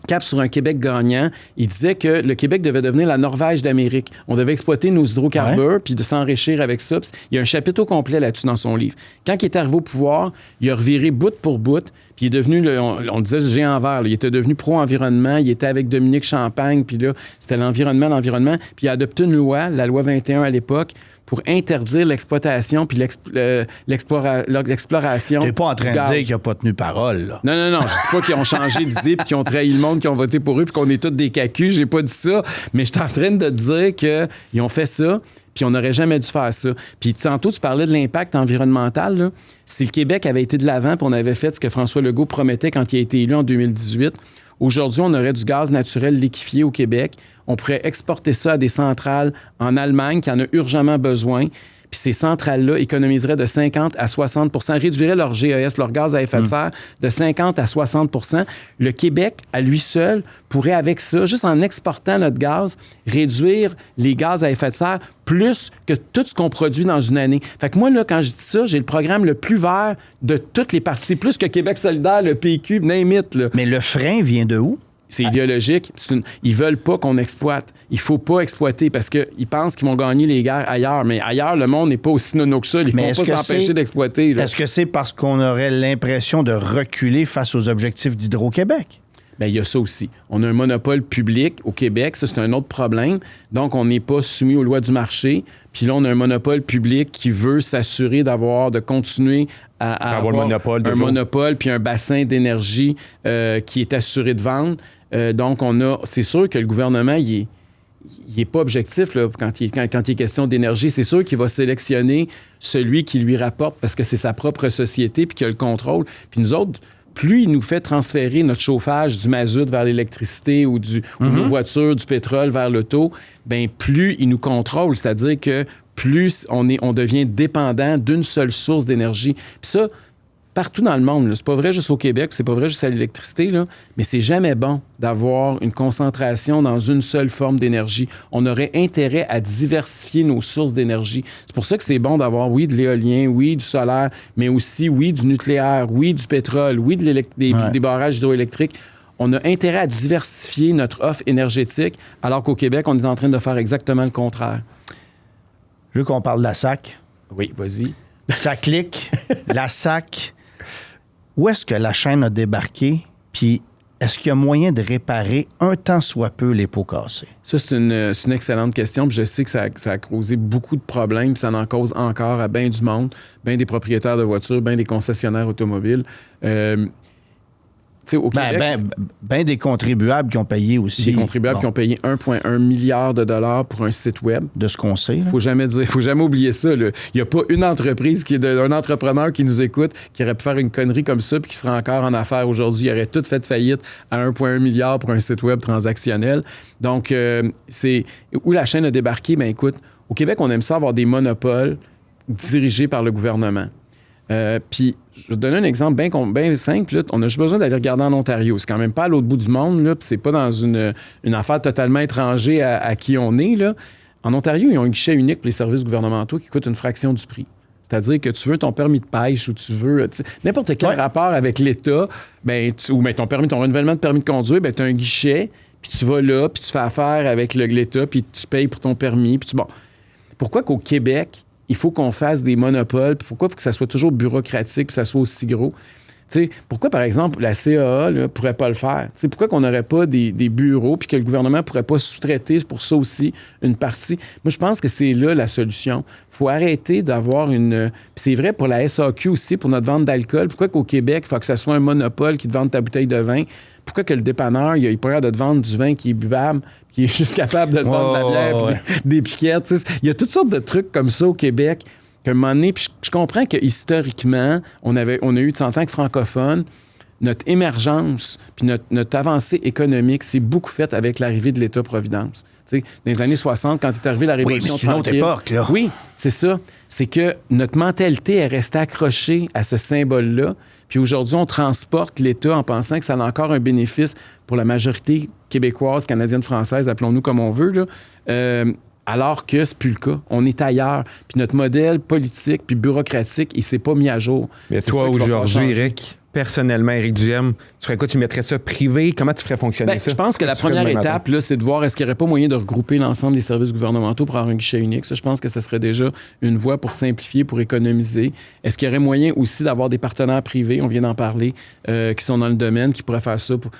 Speaker 1: Cap sur un Québec gagnant, il disait que le Québec devait devenir la Norvège d'Amérique. On devait exploiter nos hydrocarbures puis de s'enrichir avec ça. Puis il y a un chapitre complet là-dessus dans son livre. Quand il est arrivé au pouvoir, il a reviré bout pour bout, puis il est devenu, on disait géant vert, là. Il était devenu pro-environnement, il était avec Dominique Champagne, puis là, c'était l'environnement, puis il a adopté une loi, la loi 21 à l'époque, pour interdire l'exploitation puis l'exploration.
Speaker 2: T'es pas en train de dire qu'il n'a pas tenu parole, là.
Speaker 1: Non. Je dis pas qu'ils ont changé d'idée puis qu'ils ont trahi le monde, qu'ils ont voté pour eux puis qu'on est tous des cacus. J'ai pas dit ça. Mais je suis en train de te dire qu'ils ont fait ça puis on n'aurait jamais dû faire ça. Puis tantôt, tu parlais de l'impact environnemental, là. Si le Québec avait été de l'avant puis on avait fait ce que François Legault promettait quand il a été élu en 2018, aujourd'hui, on aurait du gaz naturel liquéfié au Québec. On pourrait exporter ça à des centrales en Allemagne qui en a urgemment besoin. Puis ces centrales-là économiseraient de 50 à 60 réduiraient leur GES, leur gaz à effet de serre, de 50 à 60 Le Québec, à lui seul, pourrait, avec ça, juste en exportant notre gaz, réduire les gaz à effet de serre plus que tout ce qu'on produit dans une année. Fait que moi, là, quand je dis ça, j'ai le programme le plus vert de toutes les partis, plus que Québec solidaire, le PQ, name it, là.
Speaker 2: Mais le frein vient de où?
Speaker 1: C'est idéologique. Ils veulent pas qu'on exploite. Il faut pas exploiter parce qu'ils pensent qu'ils vont gagner les guerres ailleurs. Mais ailleurs, le monde n'est pas aussi nono que ça. Ils vont pas s'empêcher d'exploiter. Là.
Speaker 2: Est-ce que c'est parce qu'on aurait l'impression de reculer face aux objectifs d'Hydro-Québec?
Speaker 1: Bien, il y a ça aussi. On a un monopole public au Québec. Ça, c'est un autre problème. Donc, on n'est pas soumis aux lois du marché. Puis là, on a un monopole public qui veut s'assurer de continuer à avoir un monopole puis un bassin d'énergie qui est assuré de vendre. Donc, c'est sûr que le gouvernement, il il n'est pas objectif là, quand il est question d'énergie. C'est sûr qu'il va sélectionner celui qui lui rapporte parce que c'est sa propre société puis qu'il a le contrôle. Puis nous autres, plus il nous fait transférer notre chauffage du mazout vers l'électricité ou nos voitures, du pétrole vers l'auto, bien, plus il nous contrôle. C'est-à-dire que plus on devient dépendant d'une seule source d'énergie. Puis ça, partout dans le monde, là, c'est pas vrai juste au Québec, c'est pas vrai juste à l'électricité, là, mais c'est jamais bon d'avoir une concentration dans une seule forme d'énergie. On aurait intérêt à diversifier nos sources d'énergie. C'est pour ça que c'est bon d'avoir, oui, de l'éolien, oui, du solaire, mais aussi, oui, du nucléaire, oui, du pétrole, oui, des barrages hydroélectriques. On a intérêt à diversifier notre offre énergétique, alors qu'au Québec, on est en train de faire exactement le contraire.
Speaker 2: Je veux qu'on parle de la SAC.
Speaker 1: Oui, vas-y.
Speaker 2: Ça clique, la SAC. Où est-ce que la chaîne a débarqué? Puis est-ce qu'il y a moyen de réparer un tant soit peu les pots cassés?
Speaker 1: Ça, c'est une excellente question. Puis je sais que ça a causé beaucoup de problèmes. Puis ça en cause encore à bien du monde, bien des propriétaires de voitures, bien des concessionnaires automobiles. Au Québec,
Speaker 2: ben des contribuables qui ont payé aussi.
Speaker 1: Des contribuables qui ont payé 1,1 milliard de dollars pour un site web.
Speaker 2: De ce qu'on sait.
Speaker 1: Faut jamais oublier ça. Il n'y a pas une entreprise, un entrepreneur qui nous écoute qui aurait pu faire une connerie comme ça puis qui serait encore en affaires aujourd'hui. Il aurait tout fait faillite à 1,1 milliard pour un site web transactionnel. Donc, c'est où la chaîne a débarqué. Bien, écoute, au Québec, on aime ça avoir des monopoles dirigés par le gouvernement. Puis, je vais te donner un exemple bien simple. Là. On a juste besoin d'aller regarder en Ontario. C'est quand même pas à l'autre bout du monde, là, puis c'est pas dans une affaire totalement étrangère à qui on est. Là. En Ontario, ils ont un guichet unique pour les services gouvernementaux qui coûte une fraction du prix. C'est-à-dire que tu veux ton permis de pêche ou tu veux n'importe quel rapport avec l'État, ou ton renouvellement de permis de conduire, tu as un guichet, puis tu vas là, puis tu fais affaire avec l'État, puis tu payes pour ton permis. Puis pourquoi qu'au Québec, il faut qu'on fasse des monopoles, puis pourquoi il faut que ça soit toujours bureaucratique, puis que ça soit aussi gros? T'sais, pourquoi, par exemple, la CAA ne pourrait pas le faire? T'sais, pourquoi qu'on n'aurait pas des bureaux puis que le gouvernement ne pourrait pas sous-traiter pour ça aussi une partie? Moi, je pense que c'est là la solution. Il faut arrêter d'avoir une... Puis c'est vrai pour la SAQ aussi, pour notre vente d'alcool. Pourquoi qu'au Québec, il faut que ça soit un monopole qui te vende ta bouteille de vin? Pourquoi que le dépanneur, il a pas l'air de te vendre du vin qui est buvable, qui est juste capable de te vendre de la bière, des piquettes? Il y a toutes sortes de trucs comme ça au Québec. Qu'à un moment donné, puis je comprends que historiquement, on a eu, en tant que francophone, notre émergence puis notre avancée économique s'est beaucoup faite avec l'arrivée de l'État-providence. Dans les années 60, quand est arrivée la Révolution tranquille...
Speaker 2: Oui, c'est une autre époque, là.
Speaker 1: Oui, c'est ça. C'est que notre mentalité est restée accrochée à ce symbole-là. Puis aujourd'hui, on transporte l'État en pensant que ça a encore un bénéfice pour la majorité québécoise, canadienne, française, appelons-nous comme on veut, là. Alors que c'est plus le cas. On est ailleurs. Puis notre modèle politique puis bureaucratique, il s'est pas mis à jour.
Speaker 3: Mais toi, aujourd'hui, Éric, personnellement, Éric Duhem, tu ferais quoi? Tu mettrais ça privé? Comment tu ferais fonctionner ça?
Speaker 1: Je pense que la première étape, là, c'est de voir est-ce qu'il n'y aurait pas moyen de regrouper l'ensemble des services gouvernementaux pour avoir un guichet unique. Ça, je pense que ce serait déjà une voie pour simplifier, pour économiser. Est-ce qu'il y aurait moyen aussi d'avoir des partenaires privés, on vient d'en parler, qui sont dans le domaine, qui pourraient faire ça pour...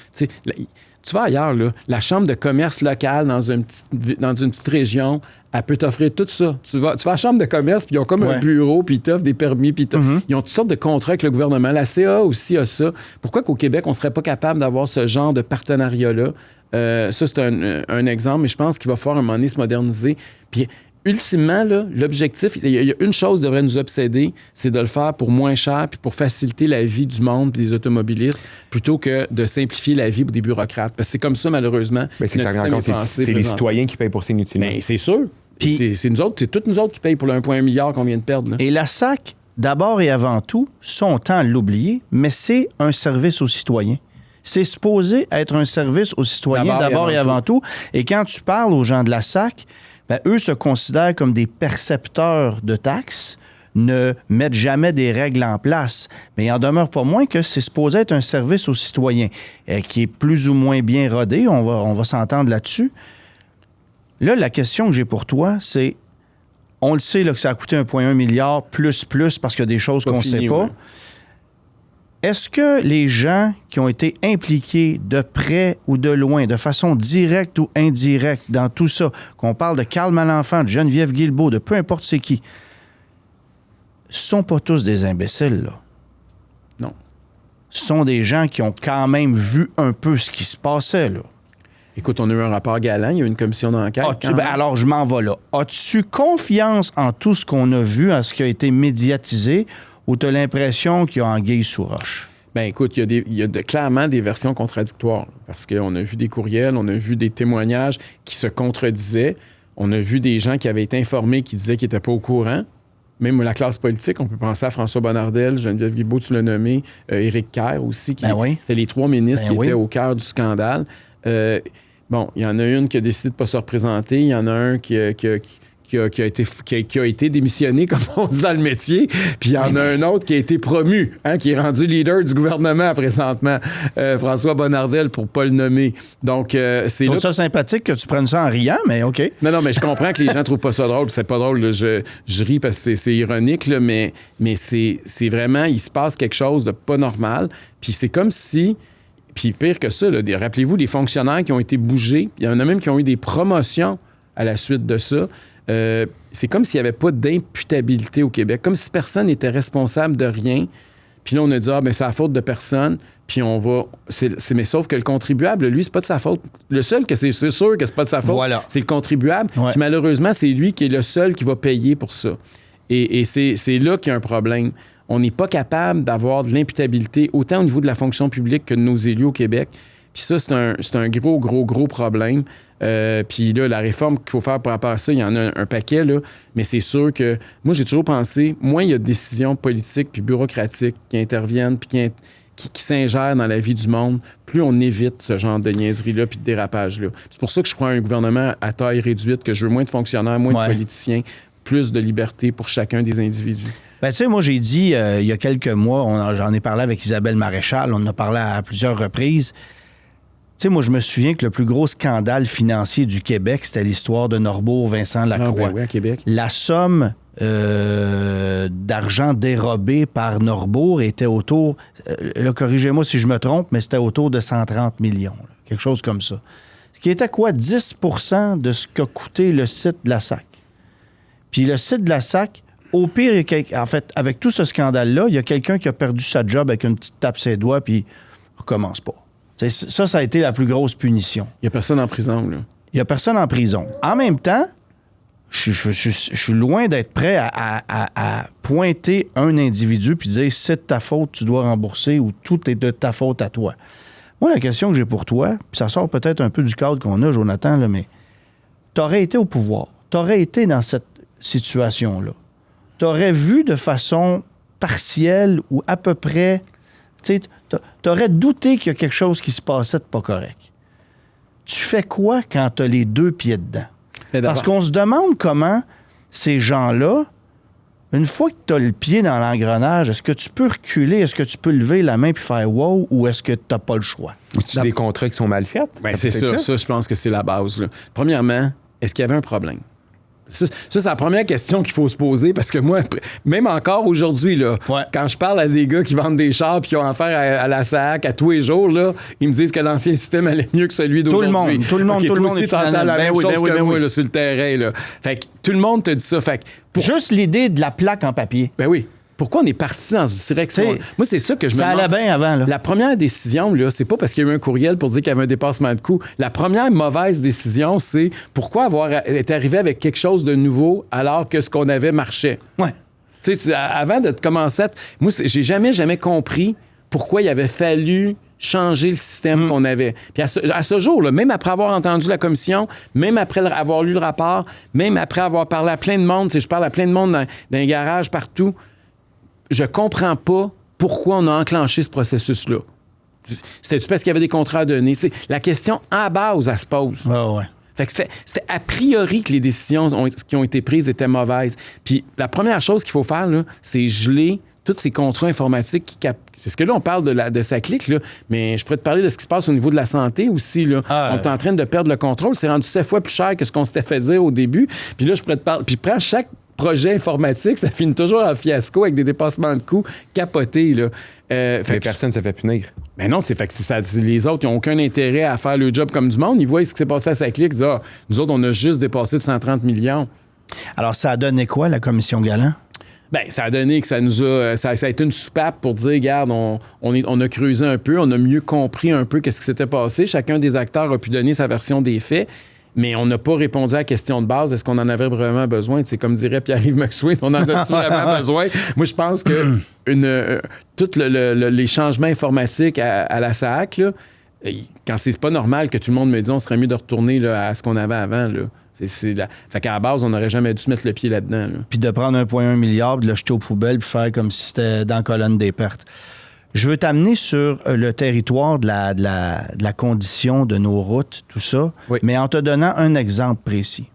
Speaker 1: Tu vas ailleurs, là, la chambre de commerce locale dans une petite région, elle peut t'offrir tout ça. Tu vas à la chambre de commerce, puis ils ont comme un bureau, puis ils t'offrent des permis, puis ils ont toutes sortes de contrats avec le gouvernement. La CA aussi a ça. Pourquoi qu'au Québec, on ne serait pas capable d'avoir ce genre de partenariat-là? Ça, c'est un exemple, mais je pense qu'il va falloir un moment donné se moderniser. Puis ultimement, là, l'objectif, il y a une chose qui devrait nous obséder, c'est de le faire pour moins cher puis pour faciliter la vie du monde et des automobilistes plutôt que de simplifier la vie pour des bureaucrates. Parce que c'est comme ça, malheureusement.
Speaker 3: C'est les citoyens qui payent pour ces inutilement.
Speaker 1: Bien, c'est sûr. Puis c'est nous autres, c'est toutes nous autres qui payent pour le 1,1 milliard qu'on vient de perdre. Là.
Speaker 2: Et la SAC, d'abord et avant tout, son temps à l'oublier, mais c'est un service aux citoyens. C'est supposé être un service aux citoyens d'abord et avant tout. Et quand tu parles aux gens de la SAC, eux se considèrent comme des percepteurs de taxes, ne mettent jamais des règles en place. Mais il en demeure pas moins que c'est supposé être un service aux citoyens qui est plus ou moins bien rodé. On va s'entendre là-dessus. Là, la question que j'ai pour toi, c'est, on le sait là, que ça a coûté 1,1 milliard plus parce qu'il y a des choses qu'on ne sait pas. Ouais. Est-ce que les gens qui ont été impliqués de près ou de loin, de façon directe ou indirecte dans tout ça, qu'on parle de Carl Malenfant, de Geneviève Guilbeault, de peu importe c'est qui, sont pas tous des imbéciles, là?
Speaker 1: Non.
Speaker 2: Ce sont des gens qui ont quand même vu un peu ce qui se passait, là.
Speaker 1: Écoute, on a eu un rapport Galant, il y a eu une commission d'enquête.
Speaker 2: Alors, je m'en vais là. As-tu confiance en tout ce qu'on a vu, en ce qui a été médiatisé, ou tu as l'impression qu'il y a anguille sous roche?
Speaker 1: Bien, écoute, il y a clairement des versions contradictoires parce qu'on a vu des courriels, on a vu des témoignages qui se contredisaient. On a vu des gens qui avaient été informés qui disaient qu'ils n'étaient pas au courant. Même la classe politique, on peut penser à François Bonnardel, Geneviève Guilbeault, tu l'as nommé, Éric Kerr aussi. C'était les 3 ministres qui étaient au cœur du scandale. Bon, il y en a une qui a décidé de ne pas se représenter. Il y en a un qui a été démissionné, comme on dit dans le métier. Puis il y en a un autre qui a été promu, qui est rendu leader du gouvernement présentement, François Bonnardel, pour ne pas le nommer. Donc, c'est
Speaker 2: là... ça sympathique que tu prennes ça en riant, mais OK.
Speaker 1: Non, mais je comprends que les gens ne trouvent pas ça drôle. C'est pas drôle, là, je ris parce que c'est ironique, là, mais c'est vraiment... Il se passe quelque chose de pas normal. Puis c'est comme si... Puis pire que ça, là, rappelez-vous, des fonctionnaires qui ont été bougés. Il y en a même qui ont eu des promotions à la suite de ça. C'est comme s'il n'y avait pas d'imputabilité au Québec, comme si personne n'était responsable de rien. Puis là, on a dit, c'est la faute de personne, puis on va... Mais sauf que le contribuable, lui, c'est pas de sa faute. Le seul que c'est sûr que c'est pas de sa faute, c'est le contribuable. Ouais. Puis malheureusement, c'est lui qui est le seul qui va payer pour ça. Et c'est là qu'il y a un problème. On n'est pas capable d'avoir de l'imputabilité autant au niveau de la fonction publique que de nos élus au Québec. Puis ça, c'est un gros problème. Puis là, la réforme qu'il faut faire par rapport à ça, il y en a un paquet, là. Mais c'est sûr que moi, j'ai toujours pensé, moins il y a de décisions politiques puis bureaucratiques qui interviennent puis qui s'ingèrent dans la vie du monde, plus on évite ce genre de niaiserie-là puis de dérapage-là. C'est pour ça que je crois à un gouvernement à taille réduite, que je veux moins de fonctionnaires, moins de politiciens, plus de liberté pour chacun des individus.
Speaker 2: Ben, tu sais, moi, j'ai dit il y a quelques mois, j'en ai parlé avec Isabelle Maréchal, on en a parlé à plusieurs reprises. Tu sais, moi, je me souviens que le plus gros scandale financier du Québec, c'était l'histoire de Norbourg-Vincent Lacroix.
Speaker 1: Oui, à Québec.
Speaker 2: La somme d'argent dérobé par Norbourg était autour, là, corrigez-moi si je me trompe, mais c'était autour de 130 millions, là, quelque chose comme ça. Ce qui était quoi? 10 % de ce qu'a coûté le site de la SAC. Puis le site de la SAC, au pire, en fait, avec tout ce scandale-là, il y a quelqu'un qui a perdu sa job avec une petite tape ses doigts, puis on recommence pas. Ça a été la plus grosse punition.
Speaker 1: Il n'y a personne en prison, là.
Speaker 2: Il n'y a personne en prison. En même temps, je suis loin d'être prêt à pointer un individu puis dire « c'est de ta faute, tu dois rembourser » ou « tout est de ta faute à toi ». Moi, la question que j'ai pour toi, puis ça sort peut-être un peu du cadre qu'on a, Jonathan, là, mais tu aurais été au pouvoir, tu aurais été dans cette situation-là. Tu aurais vu de façon partielle ou à peu près, tu sais, tu aurais douté qu'il y a quelque chose qui se passait de pas correct. Tu fais quoi quand tu as les 2 pieds dedans? Parce qu'on se demande comment ces gens-là, une fois que tu as le pied dans l'engrenage, est-ce que tu peux reculer, est-ce que tu peux lever la main puis faire « wow » ou est-ce que tu n'as pas le choix?
Speaker 3: As-tu des contrats qui sont mal faits?
Speaker 1: Ben, c'est ça. Ça, je pense que c'est la base, là. Premièrement, est-ce qu'il y avait un problème? Ça, c'est la première question qu'il faut se poser parce que moi, même encore aujourd'hui, là, quand je parle à des gars qui vendent des chars et qui ont affaire à la SAC à tous les jours, là, ils me disent que l'ancien système allait mieux que celui d'aujourd'hui.
Speaker 2: Tout le monde
Speaker 1: aussi t'entends la même chose que moi là, sur le terrain. Là. Fait que tout le monde te dit ça. Fait que
Speaker 2: juste l'idée de la plaque en papier.
Speaker 1: Ben oui. Pourquoi on est parti dans cette direction? Moi, c'est ça que je me demande.
Speaker 2: Ça allait bien avant, là.
Speaker 1: La première décision, là, c'est pas parce qu'il y a eu un courriel pour dire qu'il y avait un dépassement de coût. La première mauvaise décision, c'est pourquoi être arrivé avec quelque chose de nouveau alors que ce qu'on avait marchait.
Speaker 2: Ouais.
Speaker 1: Tu sais, avant de commencer, moi, j'ai jamais compris pourquoi il avait fallu changer le système qu'on avait. Puis à ce jour, là, même après avoir entendu la commission, même après avoir lu le rapport, même après avoir parlé à plein de monde, je parle à plein de monde dans les garages, partout, je comprends pas pourquoi on a enclenché ce processus-là. C'était-tu parce qu'il y avait des contrats à donner? La question à base, elle se pose.
Speaker 2: Ouais.
Speaker 1: Fait que c'était a priori que les décisions qui ont été prises étaient mauvaises. Puis la première chose qu'il faut faire, là, c'est geler tous ces contrats informatiques parce que là, on parle de SACLIC, là, mais je pourrais te parler de ce qui se passe au niveau de la santé aussi. Là. On est en train de perdre le contrôle. C'est rendu 7 fois plus cher que ce qu'on s'était fait dire au début. Puis là, je pourrais te parler... Puis prends chaque projet informatique, ça finit toujours en fiasco avec des dépassements de coûts capotés. Là.
Speaker 3: Mais personne ne se fait punir.
Speaker 1: Ben non, les autres, ils n'ont aucun intérêt à faire le job comme du monde. Ils voient ce qui s'est passé à SACLIC. Ils disent, nous autres, on a juste dépassé de 130 millions.
Speaker 2: Alors, ça a donné quoi, la commission Galant?
Speaker 1: Bien, ça a donné que ça nous a... Ça a été une soupape pour dire, regarde, on a creusé un peu, on a mieux compris un peu qu'est-ce qui s'était passé. Chacun des acteurs a pu donner sa version des faits, mais on n'a pas répondu à la question de base, est-ce qu'on en avait vraiment besoin? C'est comme dirait Pierre-Yves McSween, on en a-tu vraiment besoin? Moi, je pense que tous les changements informatiques à la SAAC, là, quand c'est pas normal que tout le monde me dise on serait mieux de retourner là, à ce qu'on avait avant, là. Fait qu'à la base, on n'aurait jamais dû se mettre le pied là-dedans. Là.
Speaker 2: Puis de prendre 1,1 milliard, de le jeter aux poubelles, puis faire comme si c'était dans la colonne des pertes. Je veux t'amener sur le territoire de la condition de nos routes, tout ça, oui. Mais en te donnant un exemple précis.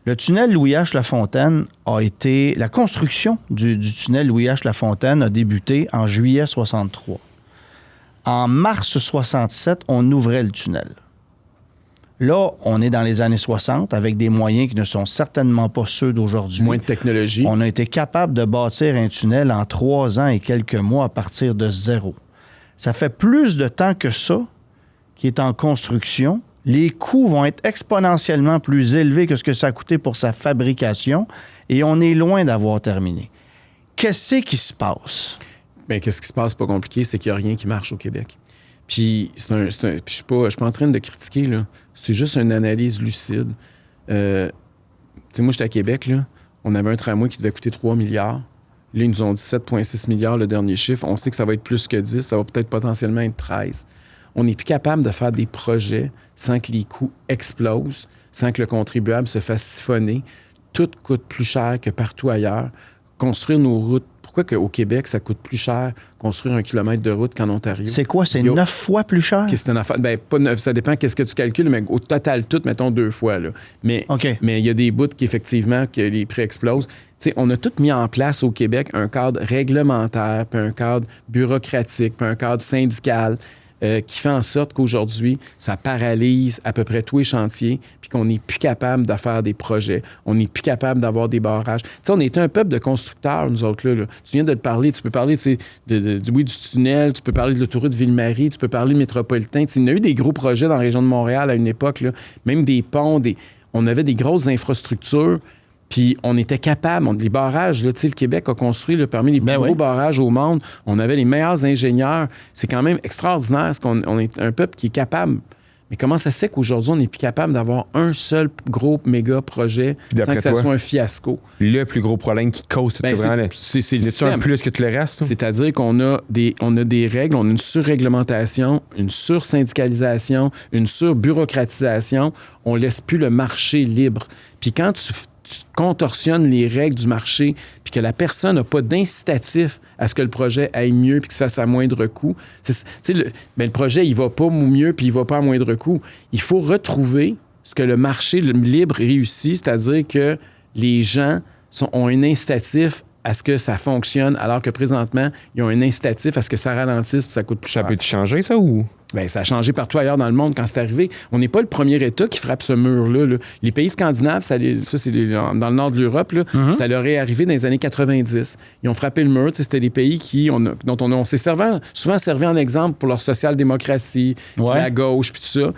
Speaker 2: Le tunnel Louis-H. a été... La construction du tunnel Louis-H. a débuté en juillet 63. En mars 67, on ouvrait le tunnel. Là, on est dans les années 60 avec des moyens qui ne sont certainement pas ceux d'aujourd'hui.
Speaker 1: Moins de technologie.
Speaker 2: On a été capable de bâtir un tunnel en 3 ans et quelques mois à partir de 0. Ça fait plus de temps que ça qui est en construction. Les coûts vont être exponentiellement plus élevés que ce que ça a coûté pour sa fabrication et on est loin d'avoir terminé. Qu'est-ce qui se passe?
Speaker 1: Bien, qu'est-ce qui se passe? Pas compliqué, c'est qu'il n'y a rien qui marche au Québec. Puis, je suis pas en train de critiquer, là. C'est juste une analyse lucide. Tu sais, moi, j'étais à Québec, là. On avait un tramway qui devait coûter 3 milliards. Là, ils nous ont dit 7,6 milliards, le dernier chiffre. On sait que ça va être plus que 10. Ça va peut-être potentiellement être 13. On n'est plus capable de faire des projets sans que les coûts explosent, sans que le contribuable se fasse siphonner. Tout coûte plus cher que partout ailleurs. Construire nos routes. Pourquoi qu'au Québec, ça coûte plus cher construire 1 kilomètre de route qu'en Ontario?
Speaker 2: C'est quoi? C'est 9 fois plus cher?
Speaker 1: C'est une affaire. Bien, pas 9, ça dépend qu'est-ce que tu calcules, mais au total, tout, mettons 2 fois. Là. Mais il y a des bouts qu'effectivement, que les prix explosent. T'sais, on a tout mis en place au Québec un cadre réglementaire, puis un cadre bureaucratique, puis un cadre syndical qui fait en sorte qu'aujourd'hui, ça paralyse à peu près tous les chantiers, puis qu'on n'est plus capable de faire des projets. On n'est plus capable d'avoir des barrages. Tu sais, on est un peuple de constructeurs, nous autres, là. Tu viens de te parler, tu peux parler, du tunnel, tu peux parler de l'autoroute Ville-Marie, tu peux parler de métropolitain. Il y a eu des gros projets dans la région de Montréal à une époque, là, même des ponts, on avait des grosses infrastructures. Puis on était capable, les barrages, là, le Québec a construit là, parmi les plus gros barrages au monde. On avait les meilleurs ingénieurs. C'est quand même extraordinaire parce qu'on est un peuple qui est capable. Mais comment ça se fait qu'aujourd'hui, on n'est plus capable d'avoir un seul gros méga projet sans que ça soit un fiasco?
Speaker 3: Le plus gros problème qui cause tout ça,
Speaker 1: c'est le système.
Speaker 3: Un plus que tout le reste?
Speaker 1: C'est-à-dire qu'on a des règles, on a une surréglementation, une sursyndicalisation, une surbureaucratisation. On laisse plus le marché libre. Puis quand tu contorsionnes les règles du marché puis que la personne n'a pas d'incitatif à ce que le projet aille mieux puis qu'il se fasse à moindre coût, le projet, il va pas mieux puis il va pas à moindre coût. Il faut retrouver ce que le marché libre réussit, c'est-à-dire que les gens ont un incitatif à ce que ça fonctionne, alors que présentement, ils ont un incitatif à ce que ça ralentisse puis ça coûte plus cher.
Speaker 3: Ça peut-tu changer, ça, ou...
Speaker 1: Bien, ça a changé partout ailleurs dans le monde quand c'est arrivé. On n'est pas le premier État qui frappe ce mur-là. Là. Les pays scandinaves, ça c'est dans le nord de l'Europe, là, ça leur est arrivé dans les années 90. Ils ont frappé le mur. C'était des pays dont on s'est souvent servi en exemple pour leur social-démocratie, la gauche, puis tout ça.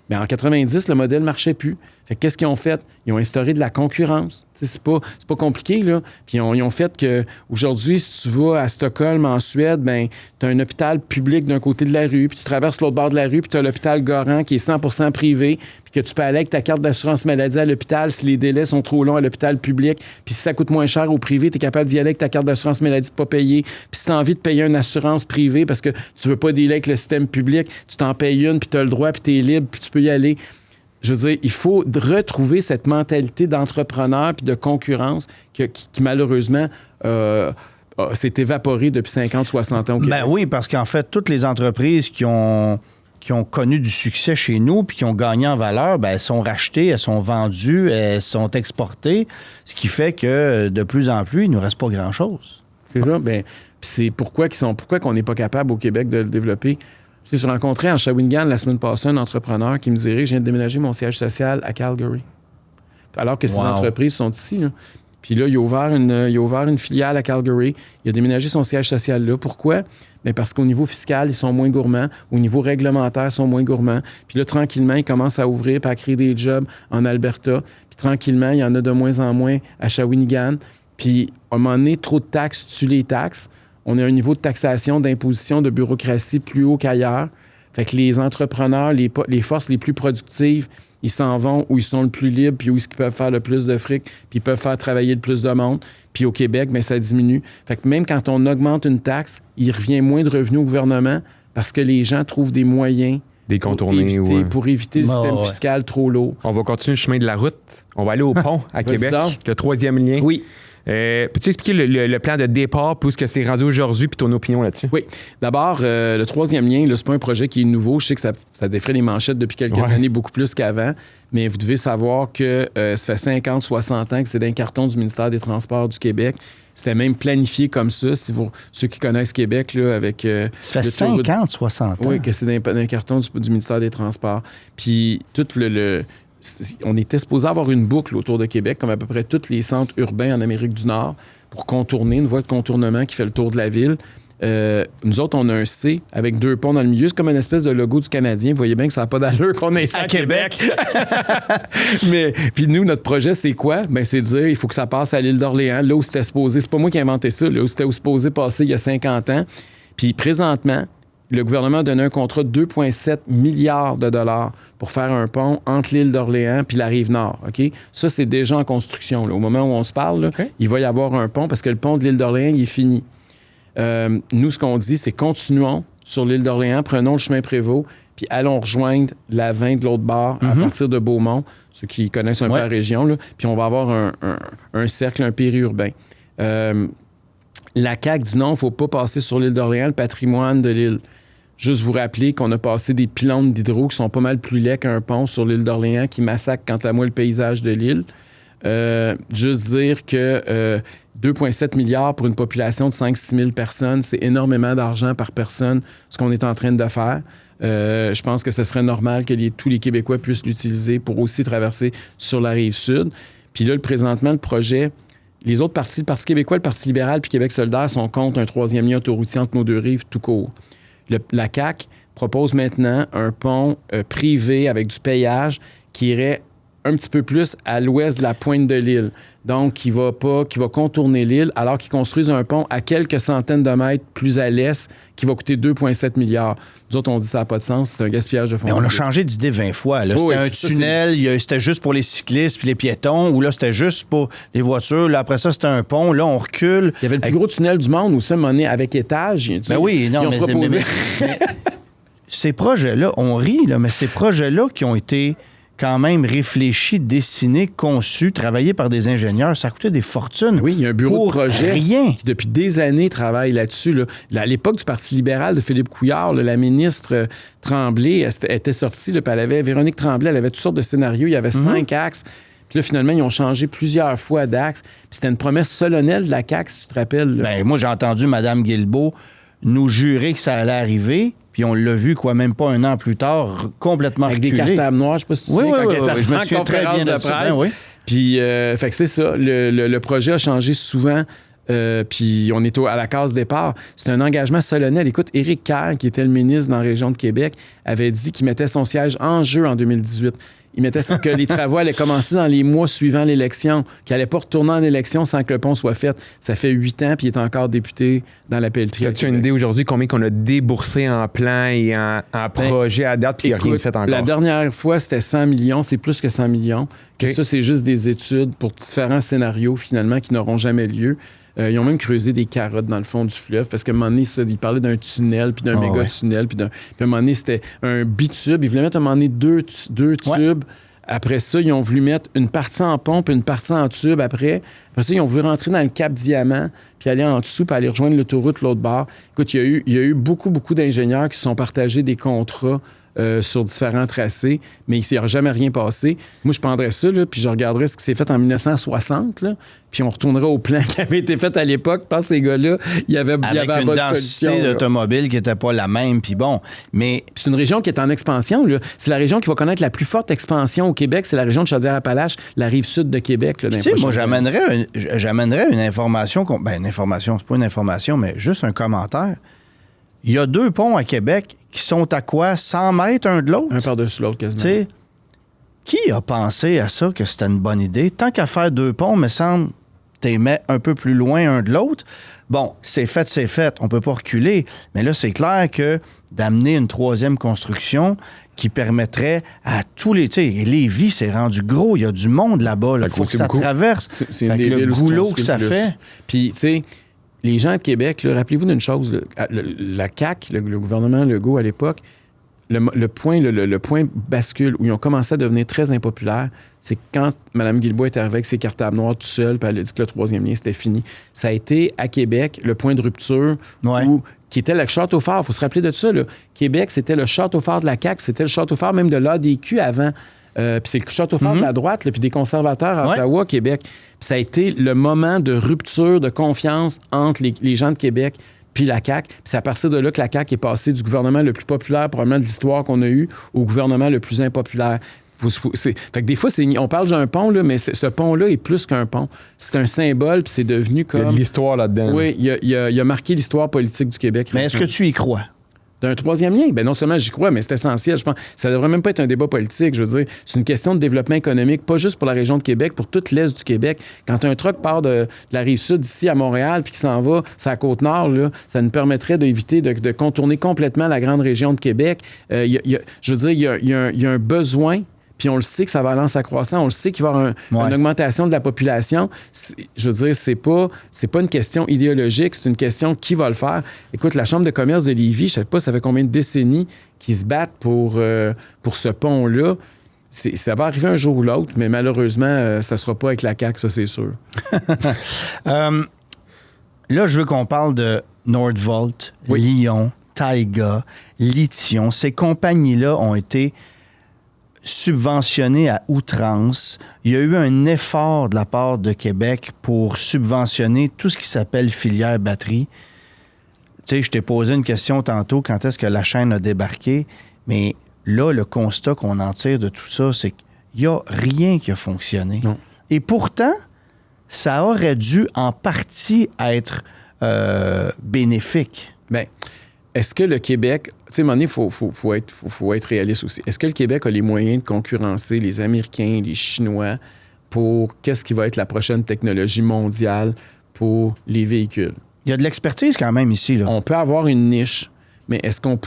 Speaker 1: Mais en 90, le modèle ne marchait plus. Fait qu'est-ce qu'ils ont fait? Ils ont instauré de la concurrence. C'est pas compliqué, là. Puis ils ont fait qu'aujourd'hui, si tu vas à Stockholm, en Suède, ben tu as un hôpital public d'un côté de la rue, puis tu traverses l'autre bord de la rue, puis tu as l'hôpital Goran qui est 100% privé, puis que tu peux aller avec ta carte d'assurance maladie à l'hôpital si les délais sont trop longs à l'hôpital public, puis si ça coûte moins cher au privé, tu es capable d'y aller avec ta carte d'assurance maladie pas payée. Puis si tu as envie de payer une assurance privée parce que tu veux pas dealer avec le système public, tu t'en payes une, puis tu as le droit, puis tu es libre, puis tu peux y aller. Je veux dire, il faut retrouver cette mentalité d'entrepreneur puis de concurrence qui malheureusement s'est évaporée depuis 50, 60 ans au Québec.
Speaker 2: Ben oui, parce qu'en fait, toutes les entreprises qui ont connu du succès chez nous puis qui ont gagné en valeur, ben elles sont rachetées, elles sont vendues, elles sont exportées, ce qui fait que de plus en plus, il ne nous reste pas grand-chose.
Speaker 1: C'est ça. Ben, c'est pourquoi qu'on n'est pas capable au Québec de le développer. Je rencontrais en Shawinigan la semaine passée un entrepreneur qui me dirait « Je viens de déménager mon siège social à Calgary. » Alors que ces entreprises sont ici. Là. Puis là, il a ouvert une filiale à Calgary. Il a déménagé son siège social là. Pourquoi? Bien parce qu'au niveau fiscal, ils sont moins gourmands. Au niveau réglementaire, ils sont moins gourmands. Puis là, tranquillement, ils commencent à ouvrir et à créer des jobs en Alberta. Puis tranquillement, il y en a de moins en moins à Shawinigan. Puis, à un moment donné, trop de taxes tue les taxes. On a un niveau de taxation, d'imposition, de bureaucratie plus haut qu'ailleurs. Fait que les entrepreneurs, les forces les plus productives, ils s'en vont où ils sont le plus libres, puis où ils peuvent faire le plus de fric, puis ils peuvent faire travailler le plus de monde. Puis au Québec, bien, ça diminue. Fait que même quand on augmente une taxe, il revient moins de revenus au gouvernement parce que les gens trouvent des moyens pour éviter le système fiscal trop lourd.
Speaker 3: On va continuer le chemin de la route. On va aller au pont à Québec, le 3e lien.
Speaker 1: Oui.
Speaker 3: Peux-tu expliquer le plan de départ, puis où est-ce que c'est rendu aujourd'hui, puis ton opinion là-dessus?
Speaker 1: Oui. D'abord, le 3e lien, là, c'est pas un projet qui est nouveau. Je sais que ça défrait les manchettes depuis quelques années, beaucoup plus qu'avant. Mais vous devez savoir que ça fait 50, 60 ans que c'est dans un carton du ministère des Transports du Québec. C'était même planifié comme ça. Ceux qui connaissent Québec, là, avec...
Speaker 2: ça fait 50, 60 ans.
Speaker 1: Oui, que c'est dans un carton du ministère des Transports. Puis tout on était supposé avoir une boucle autour de Québec, comme à peu près tous les centres urbains en Amérique du Nord, pour contourner, une voie de contournement qui fait le tour de la ville. Nous autres, on a un C avec 2 ponts dans le milieu. C'est comme une espèce de logo du Canadien. Vous voyez bien que ça n'a pas d'allure qu'on ait ça à Québec. Mais puis nous, notre projet, c'est quoi? Bien, c'est de dire il faut que ça passe à l'île d'Orléans, là où c'était supposé. C'est pas moi qui ai inventé ça, là où c'était supposé passer il y a 50 ans. Puis présentement, le gouvernement a donné un contrat de 2,7 milliards de dollars pour faire un pont entre l'île d'Orléans puis la Rive-Nord. OK? Ça, c'est déjà en construction. Là. Au moment où on se parle, là, il va y avoir un pont parce que le pont de l'île d'Orléans, il est fini. Nous, ce qu'on dit, c'est continuons sur l'île d'Orléans, prenons le chemin Prévost, puis allons rejoindre la 20 de l'autre bord à partir de Beaumont, ceux qui connaissent un peu la région, là, puis on va avoir un cercle, un périurbain. La CAQ dit non, il ne faut pas passer sur l'île d'Orléans, le patrimoine de l'île. Juste vous rappeler qu'on a passé des pylônes d'hydro qui sont pas mal plus laids qu'un pont sur l'île d'Orléans qui massacre, quant à moi, le paysage de l'île. Juste dire que 2,7 milliards pour une population de 5-6 000 personnes, c'est énormément d'argent par personne, ce qu'on est en train de faire. Je pense que ce serait normal que tous les Québécois puissent l'utiliser pour aussi traverser sur la rive sud. Puis là, présentement, le projet... Les autres partis, le Parti québécois, le Parti libéral puis Québec solidaire sont contre un 3e lien autoroutier entre nos 2 rives tout court. La CAQ propose maintenant un pont privé avec du payage qui irait un petit peu plus à l'ouest de la pointe de l'île. Donc, qui va contourner l'île alors qu'ils construisent un pont à quelques centaines de mètres plus à l'est qui va coûter 2,7 milliards. Nous autres, on dit que ça n'a pas de sens. C'est un gaspillage de fonds.
Speaker 2: Mais on a changé d'idée 20 fois. Là, c'était un tunnel, c'était juste pour les cyclistes puis les piétons, ou là, c'était juste pour les voitures. Là, après ça, c'était un pont. Là, on recule.
Speaker 1: Il y avait le plus gros tunnel du monde où ça, monnaie avec étage.
Speaker 2: Ben oui, non, mais ces projets-là, on rit, là, mais ces projets-là qui ont été quand même réfléchi, dessiné, conçu, travaillé par des ingénieurs. Ça coûtait des fortunes.
Speaker 1: Oui, il y a un bureau de projet
Speaker 2: rien.
Speaker 1: Qui, depuis des années, travaille là-dessus. Là. À l'époque du Parti libéral de Philippe Couillard, là, la ministre Tremblay était sortie, là, puis Véronique Tremblay, elle avait toutes sortes de scénarios. Il y avait 5 axes. Puis là, finalement, ils ont changé plusieurs fois d'axe. Puis c'était une promesse solennelle de la CAQ, si tu te rappelles.
Speaker 2: Bien, moi, j'ai entendu Mme Guilbeault nous jurer que ça allait arriver. Puis on l'a vu, même pas un an plus tard, complètement reculé.
Speaker 1: Avec des cartables noirs, je sais pas si tu sais, quand elle était
Speaker 2: je me souviens très bien de ça.
Speaker 1: Puis, fait que c'est ça, le projet a changé souvent, puis on est à la case départ. C'est un engagement solennel. Écoute, Éric Kerr, qui était le ministre dans la région de Québec, avait dit qu'il mettait son siège en jeu en 2018. Il mettait ça que les travaux allaient commencer dans les mois suivant l'élection, qu'il n'allait pas retourner en élection sans que le pont soit fait. Ça fait 8 ans, puis il est encore député dans la pelleterie.
Speaker 3: As-tu une idée aujourd'hui combien qu'on a déboursé en plan et en projet à date, puis il n'y a rien fait encore?
Speaker 1: La dernière fois, c'était 100 millions. C'est plus que 100 millions. Okay. Ça, c'est juste des études pour différents scénarios, finalement, qui n'auront jamais lieu. Ils ont même creusé des carottes dans le fond du fleuve parce qu'à un moment donné, ils parlaient d'un tunnel, puis d'un méga-tunnel, puis à un moment donné, c'était un bitube. Ils voulaient mettre à un moment donné deux tubes. Après ça, ils ont voulu mettre une partie en pompe et une partie en tube après. Après ça, ils ont voulu rentrer dans le Cap Diamant, puis aller en dessous, puis aller rejoindre l'autoroute de l'autre bord. Écoute, il y a eu beaucoup d'ingénieurs qui se sont partagés des contrats sur différents tracés, mais il n'y a jamais rien passé. Moi, je prendrais ça, là, puis je regarderais ce qui s'est fait en 1960, là, puis on retournerait au plan qui avait été fait à l'époque. Je pense que ces gars-là, il y avait
Speaker 2: une densité d'automobiles qui n'était pas la même, puis bon. Mais
Speaker 1: c'est une région qui est en expansion, là. C'est la région qui va connaître la plus forte expansion au Québec. C'est la région de Chaudière-Appalaches, la rive sud de Québec. Là,
Speaker 2: moi, j'amènerais une information. Une information, c'est pas une information, mais juste un commentaire. Il y a 2 ponts à Québec qui sont à quoi? 100 mètres un de l'autre?
Speaker 1: Un par-dessus l'autre, quasiment.
Speaker 2: T'sais, qui a pensé à ça, que c'était une bonne idée? Tant qu'à faire 2 ponts, me semble, t'es mets un peu plus loin un de l'autre. Bon, c'est fait. On peut pas reculer. Mais là, c'est clair que d'amener une troisième construction qui permettrait à tous les... Tu sais, Lévis, c'est rendu gros. Il y a du monde là-bas. Il faut que ça traverse.
Speaker 1: C'est une des
Speaker 2: le
Speaker 1: villes
Speaker 2: boulot que ça fait.
Speaker 1: Puis, tu sais, les gens de Québec, là, rappelez-vous d'une chose. Là, la CAQ, le gouvernement Legault à l'époque, le point bascule où ils ont commencé à devenir très impopulaires, c'est quand Mme Guilbeault est arrivée avec ses cartables noires tout seul, puis elle a dit que le troisième lien, c'était fini. Ça a été, à Québec, le point de rupture qui était le château fort. Il faut se rappeler de ça. Là. Québec, c'était le château fort de la CAQ, c'était le château fort même de l'ADQ avant. Puis c'est le château fort de la droite, là, puis des conservateurs à Ottawa, Québec. Puis ça a été le moment de rupture, de confiance entre les gens de Québec puis la CAQ. Puis c'est à partir de là que la CAQ est passée du gouvernement le plus populaire, probablement de l'histoire qu'on a eu, au gouvernement le plus impopulaire. Fait que des fois, on parle d'un pont, là, mais ce pont-là est plus qu'un pont. C'est un symbole, puis c'est devenu comme...
Speaker 3: Il y a de l'histoire là-dedans.
Speaker 1: Oui, il a marqué l'histoire politique du Québec.
Speaker 2: Mais est-ce que tu y crois?
Speaker 1: D'un troisième lien? Bien, non seulement j'y crois, mais c'est essentiel. Je pense ça ne devrait même pas être un débat politique. Je veux dire, c'est une question de développement économique, pas juste pour la région de Québec, pour toute l'Est du Québec. Quand un truck part de la Rive-Sud d'ici à Montréal puis qui s'en va sur la Côte-Nord, là, ça nous permettrait d'éviter de contourner complètement la grande région de Québec. Je veux dire, il y a un besoin. Puis on le sait que ça va aller en s'accroissant. On le sait qu'il va y avoir une augmentation de la population. Je veux dire, c'est pas une question idéologique, c'est une question qui va le faire. Écoute, la Chambre de commerce de Lévis, je sais pas, ça fait combien de décennies qu'ils se battent pour ce pont-là. Ça va arriver un jour ou l'autre, mais malheureusement, ça sera pas avec la CAQ, ça, c'est sûr.
Speaker 2: Là, je veux qu'on parle de Nordvolt, Lion, Taiga, Lithium. Ces compagnies-là ont été subventionné à outrance. Il y a eu un effort de la part de Québec pour subventionner tout ce qui s'appelle filière batterie. Tu sais, je t'ai posé une question tantôt, quand est-ce que la chaîne a débarqué? Mais là, le constat qu'on en tire de tout ça, c'est qu'il n'y a rien qui a fonctionné. Non. Et pourtant, ça aurait dû en partie être bénéfique.
Speaker 1: Bien, est-ce que le Québec... Tu sais, à un moment donné, il faut être réaliste aussi. Est-ce que le Québec a les moyens de concurrencer les Américains, les Chinois pour qu'est-ce qui va être la prochaine technologie mondiale pour les véhicules?
Speaker 2: Il y a de l'expertise quand même ici, là.
Speaker 1: On peut avoir une niche, mais est-ce qu'on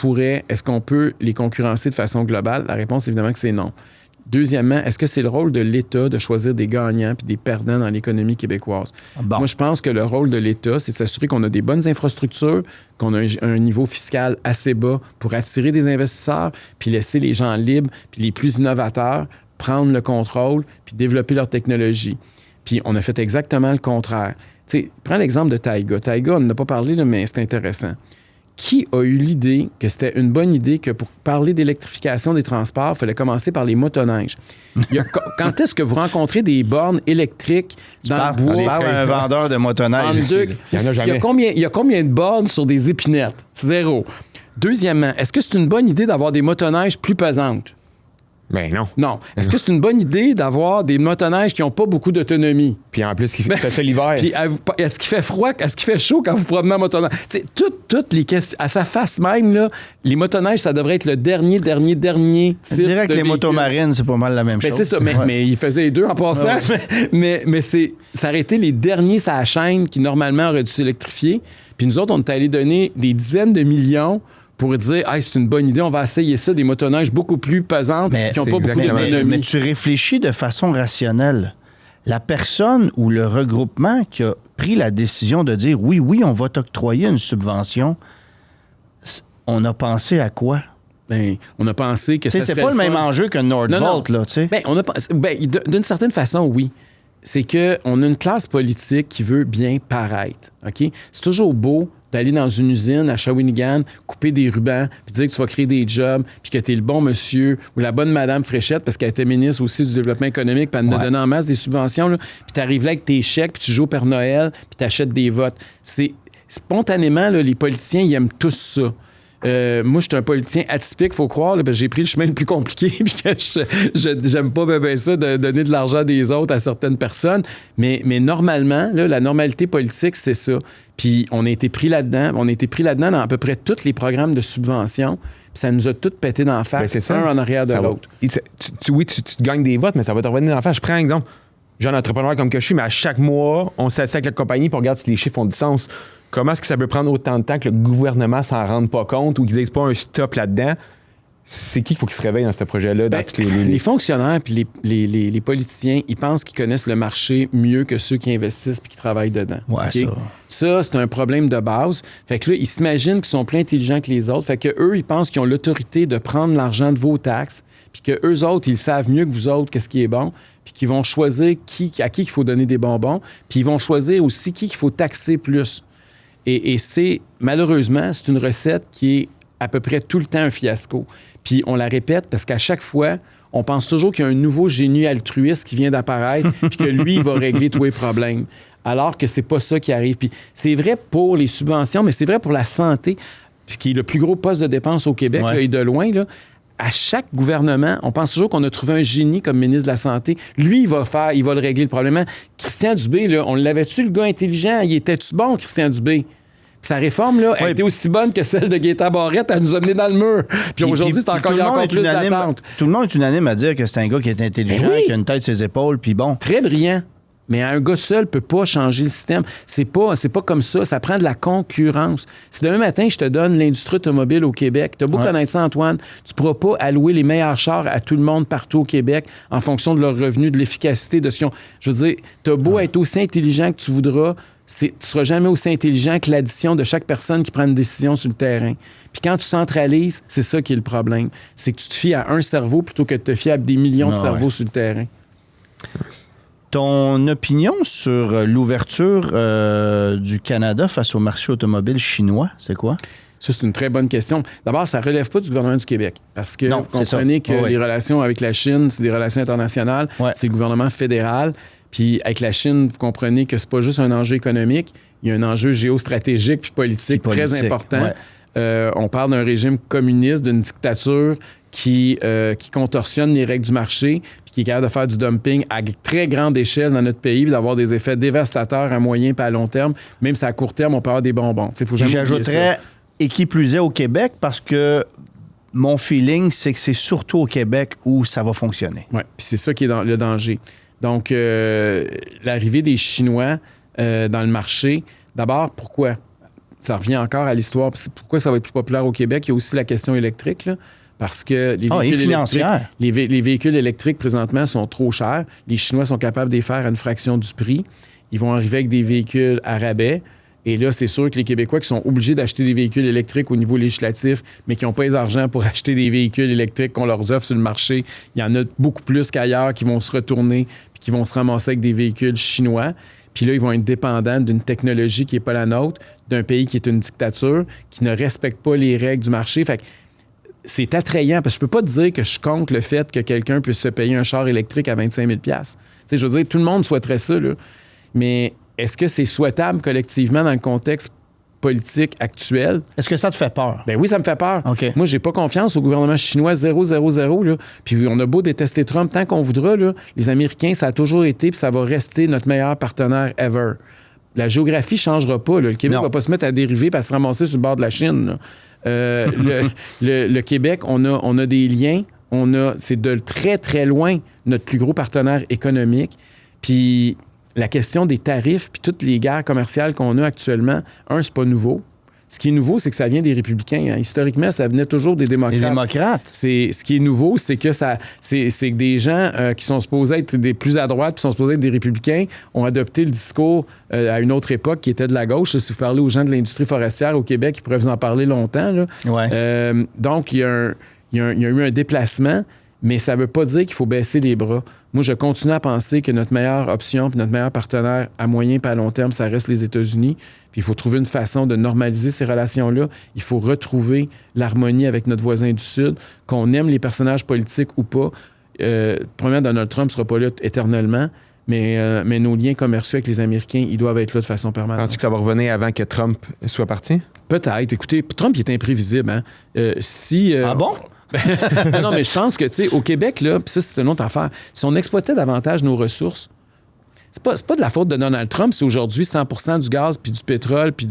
Speaker 1: peut les concurrencer de façon globale? La réponse, évidemment, que c'est non. Deuxièmement, est-ce que c'est le rôle de l'État de choisir des gagnants puis des perdants dans l'économie québécoise? Bon. Moi, je pense que le rôle de l'État, c'est de s'assurer qu'on a des bonnes infrastructures, qu'on a un niveau fiscal assez bas pour attirer des investisseurs, puis laisser les gens libres, puis les plus innovateurs prendre le contrôle, puis développer leur technologie. Puis on a fait exactement le contraire. Tu sais, prends l'exemple de Taiga. Taiga, on n'en a pas parlé, là, mais c'est intéressant. Qui a eu l'idée que c'était une bonne idée que pour parler d'électrification des transports, il fallait commencer par les motoneiges? Quand est-ce que vous rencontrez des bornes électriques dans le bois?
Speaker 2: Tu parles à un vendeur de motoneige.
Speaker 3: Il y en a jamais.
Speaker 1: Il y a combien de bornes sur des épinettes? Zéro. Deuxièmement, est-ce que c'est une bonne idée d'avoir des motoneiges plus pesantes?
Speaker 3: Ben non.
Speaker 1: Non. Est-ce que c'est une bonne idée d'avoir des motoneiges qui n'ont pas beaucoup d'autonomie?
Speaker 3: Puis en plus, il fait ça l'hiver.
Speaker 1: Puis est-ce qu'il fait froid? Est-ce qu'il fait chaud quand vous promenez en motoneige? Tu sais, toutes les questions... À sa face même, là, les motoneiges, ça devrait être le dernier type
Speaker 2: Je dirais que les motomarines, c'est pas mal la même chose.
Speaker 1: C'est ça. Mais il faisait les deux en passant. Mais ça aurait été les derniers sur la chaîne qui, normalement, auraient dû s'électrifier. Puis nous autres, on est allés donner des dizaines de millions pour dire, hey, c'est une bonne idée, on va essayer ça, des motoneiges beaucoup plus pesantes qui n'ont pas beaucoup d'autonomie.
Speaker 2: Mais tu réfléchis de façon rationnelle. La personne ou le regroupement qui a pris la décision de dire, oui, on va t'octroyer une subvention, on a pensé à quoi?
Speaker 1: Ben, on a pensé que ça serait
Speaker 2: c'est pas le même enjeu que Nordvolt, là, tu sais.
Speaker 1: D'une certaine façon, oui. C'est qu'on a une classe politique qui veut bien paraître, OK? C'est toujours beau d'aller dans une usine à Shawinigan, couper des rubans, puis dire que tu vas créer des jobs, puis que tu es le bon monsieur ou la bonne madame Fréchette, parce qu'elle était ministre aussi du développement économique, puis elle nous a donné en masse des subventions, là, puis tu arrives là avec tes chèques, puis tu joues au Père Noël, puis tu achètes des votes. C'est spontanément, là, les politiciens, ils aiment tous ça. Moi, je suis un politicien atypique, il faut croire, là, parce que j'ai pris le chemin le plus compliqué puis que j'aime pas bien ça de donner de l'argent des autres à certaines personnes. Mais normalement, là, la normalité politique, c'est ça. Puis on a été pris là-dedans. On a été pris là-dedans dans à peu près tous les programmes de subvention. Puis ça nous a tout pété d'en face,
Speaker 3: c'est ça,
Speaker 1: un en arrière de l'autre.
Speaker 3: Tu te gagnes des votes, mais ça va te revenir d'en face. Je prends un exemple. jeune entrepreneur comme que je suis, mais à chaque mois, on s'assied avec la compagnie pour regarder si les chiffres ont du sens. Comment est-ce que ça peut prendre autant de temps que le gouvernement s'en rende pas compte ou qu'ils disent pas un stop là-dedans? C'est qui qu'il faut qu'ils se réveillent dans ce projet-là?
Speaker 1: Les fonctionnaires puis les politiciens, ils pensent qu'ils connaissent le marché mieux que ceux qui investissent puis qui travaillent dedans.
Speaker 2: Ouais,
Speaker 1: okay? Ça, c'est un problème de base. Fait que là, ils s'imaginent qu'ils sont plus intelligents que les autres. Fait que eux, ils pensent qu'ils ont l'autorité de prendre l'argent de vos taxes puis que eux autres, ils savent mieux que vous autres qu'est-ce qui est bon puis qu'ils vont choisir à qui il faut donner des bonbons puis ils vont choisir aussi qui il faut taxer plus. Et c'est, malheureusement, c'est une recette qui est à peu près tout le temps un fiasco. Puis on la répète parce qu'à chaque fois, on pense toujours qu'il y a un nouveau génie altruiste qui vient d'apparaître puis que lui, il va régler tous les problèmes. Alors que c'est pas ça qui arrive. Puis c'est vrai pour les subventions, mais c'est vrai pour la santé, qui est le plus gros poste de dépense au Québec, là, et de loin, là. À chaque gouvernement, on pense toujours qu'on a trouvé un génie comme ministre de la Santé. Lui, il va le régler le problème. Christian Dubé, là, on l'avait-tu, le gars intelligent? Il était-tu bon, Christian Dubé? Sa réforme, là, elle était aussi bonne que celle de Gaétan Barrette. Elle nous a menés dans le mur. Puis aujourd'hui, c'est encore plus d'attente.
Speaker 2: Tout le monde est unanime à dire que c'est un gars qui est intelligent, qui a une tête sur ses épaules, puis bon.
Speaker 1: Très brillant. Mais un gars seul ne peut pas changer le système. C'est pas comme ça. Ça prend de la concurrence. Si demain matin, je te donne l'industrie automobile au Québec, tu as beau connaître ça, Antoine, tu ne pourras pas allouer les meilleurs chars à tout le monde partout au Québec en fonction de leurs revenus, de l'efficacité, de ce qu'ils ont. Je veux dire, tu as beau être aussi intelligent que tu voudras, tu ne seras jamais aussi intelligent que l'addition de chaque personne qui prend une décision sur le terrain. Puis quand tu centralises, c'est ça qui est le problème. C'est que tu te fies à un cerveau plutôt que de te fier à des millions de cerveaux sur le terrain.
Speaker 2: Ton opinion sur l'ouverture du Canada face au marché automobile chinois, c'est quoi?
Speaker 1: Ça, c'est une très bonne question. D'abord, ça ne relève pas du gouvernement du Québec. Parce que vous comprenez que les relations avec la Chine, c'est des relations internationales. C'est le gouvernement fédéral. Puis avec la Chine, vous comprenez que c'est pas juste un enjeu économique. Il y a un enjeu géostratégique puis politique très important. On parle d'un régime communiste, d'une dictature qui contorsionne les règles du marché puis qui est capable de faire du dumping à très grande échelle dans notre pays puis d'avoir des effets dévastateurs à moyen et à long terme. Même si à court terme, on peut avoir des bonbons.
Speaker 2: J'ajouterais, et qui plus est au Québec, parce que mon feeling, c'est que c'est surtout au Québec où ça va fonctionner.
Speaker 1: Oui, puis c'est ça qui est le danger. Donc, l'arrivée des Chinois dans le marché, d'abord, pourquoi? Ça revient encore à l'histoire. Pourquoi ça va être plus populaire au Québec? Il y a aussi la question électrique, là. Parce que les véhicules électriques, présentement, sont trop chers. Les Chinois sont capables de les faire à une fraction du prix. Ils vont arriver avec des véhicules à rabais. Et là, c'est sûr que les Québécois qui sont obligés d'acheter des véhicules électriques au niveau législatif, mais qui n'ont pas les argent pour acheter des véhicules électriques qu'on leur offre sur le marché, il y en a beaucoup plus qu'ailleurs qui vont se retourner puis qui vont se ramasser avec des véhicules chinois. Puis là, ils vont être dépendants d'une technologie qui n'est pas la nôtre, d'un pays qui est une dictature, qui ne respecte pas les règles du marché. Fait que c'est attrayant, parce que je peux pas te dire que je compte le fait que quelqu'un puisse se payer un char électrique à 25 000 $. Tu sais, je veux dire, tout le monde souhaiterait ça, là. Mais est-ce que c'est souhaitable collectivement dans le contexte politique actuel?
Speaker 2: Est-ce que ça te fait peur?
Speaker 1: Ben oui, ça me fait peur.
Speaker 2: Okay.
Speaker 1: Moi, j'ai pas confiance au gouvernement chinois 000, là. Puis on a beau détester Trump tant qu'on voudra, là. Les Américains, ça a toujours été, puis ça va rester notre meilleur partenaire ever. La géographie changera pas, là. Le Québec va pas se mettre à dériver et à se ramasser sur le bord de la Chine, là. Le Québec, on a des liens. C'est de très, très loin notre plus gros partenaire économique. Puis la question des tarifs puis toutes les guerres commerciales qu'on a actuellement, c'est pas nouveau. Ce qui est nouveau, c'est que ça vient des républicains. Hein. Historiquement, ça venait toujours des démocrates.
Speaker 2: Les démocrates?
Speaker 1: Ce qui est nouveau, c'est que c'est que des gens qui sont supposés être des plus à droite puis sont supposés être des républicains ont adopté le discours à une autre époque qui était de la gauche. Si vous parlez aux gens de l'industrie forestière au Québec, ils pourraient vous en parler longtemps, là. Donc, il y a eu un déplacement, mais ça ne veut pas dire qu'il faut baisser les bras. Moi, je continue à penser que notre meilleure option puis notre meilleur partenaire à moyen et à long terme, ça reste les États-Unis. Puis il faut trouver une façon de normaliser ces relations-là. Il faut retrouver l'harmonie avec notre voisin du Sud, qu'on aime les personnages politiques ou pas. Premièrement, Donald Trump ne sera pas là éternellement, mais nos liens commerciaux avec les Américains, ils doivent être là de façon permanente.
Speaker 3: Penses-tu que ça va revenir avant que Trump soit parti?
Speaker 1: Peut-être. Écoutez, Trump, il est imprévisible. Hein?
Speaker 2: Ah bon?
Speaker 1: Non, mais je pense que, tu sais, au Québec, là, puis ça, c'est une autre affaire. Si on exploitait davantage nos ressources, c'est pas de la faute de Donald Trump si aujourd'hui 100% du gaz puis du pétrole puis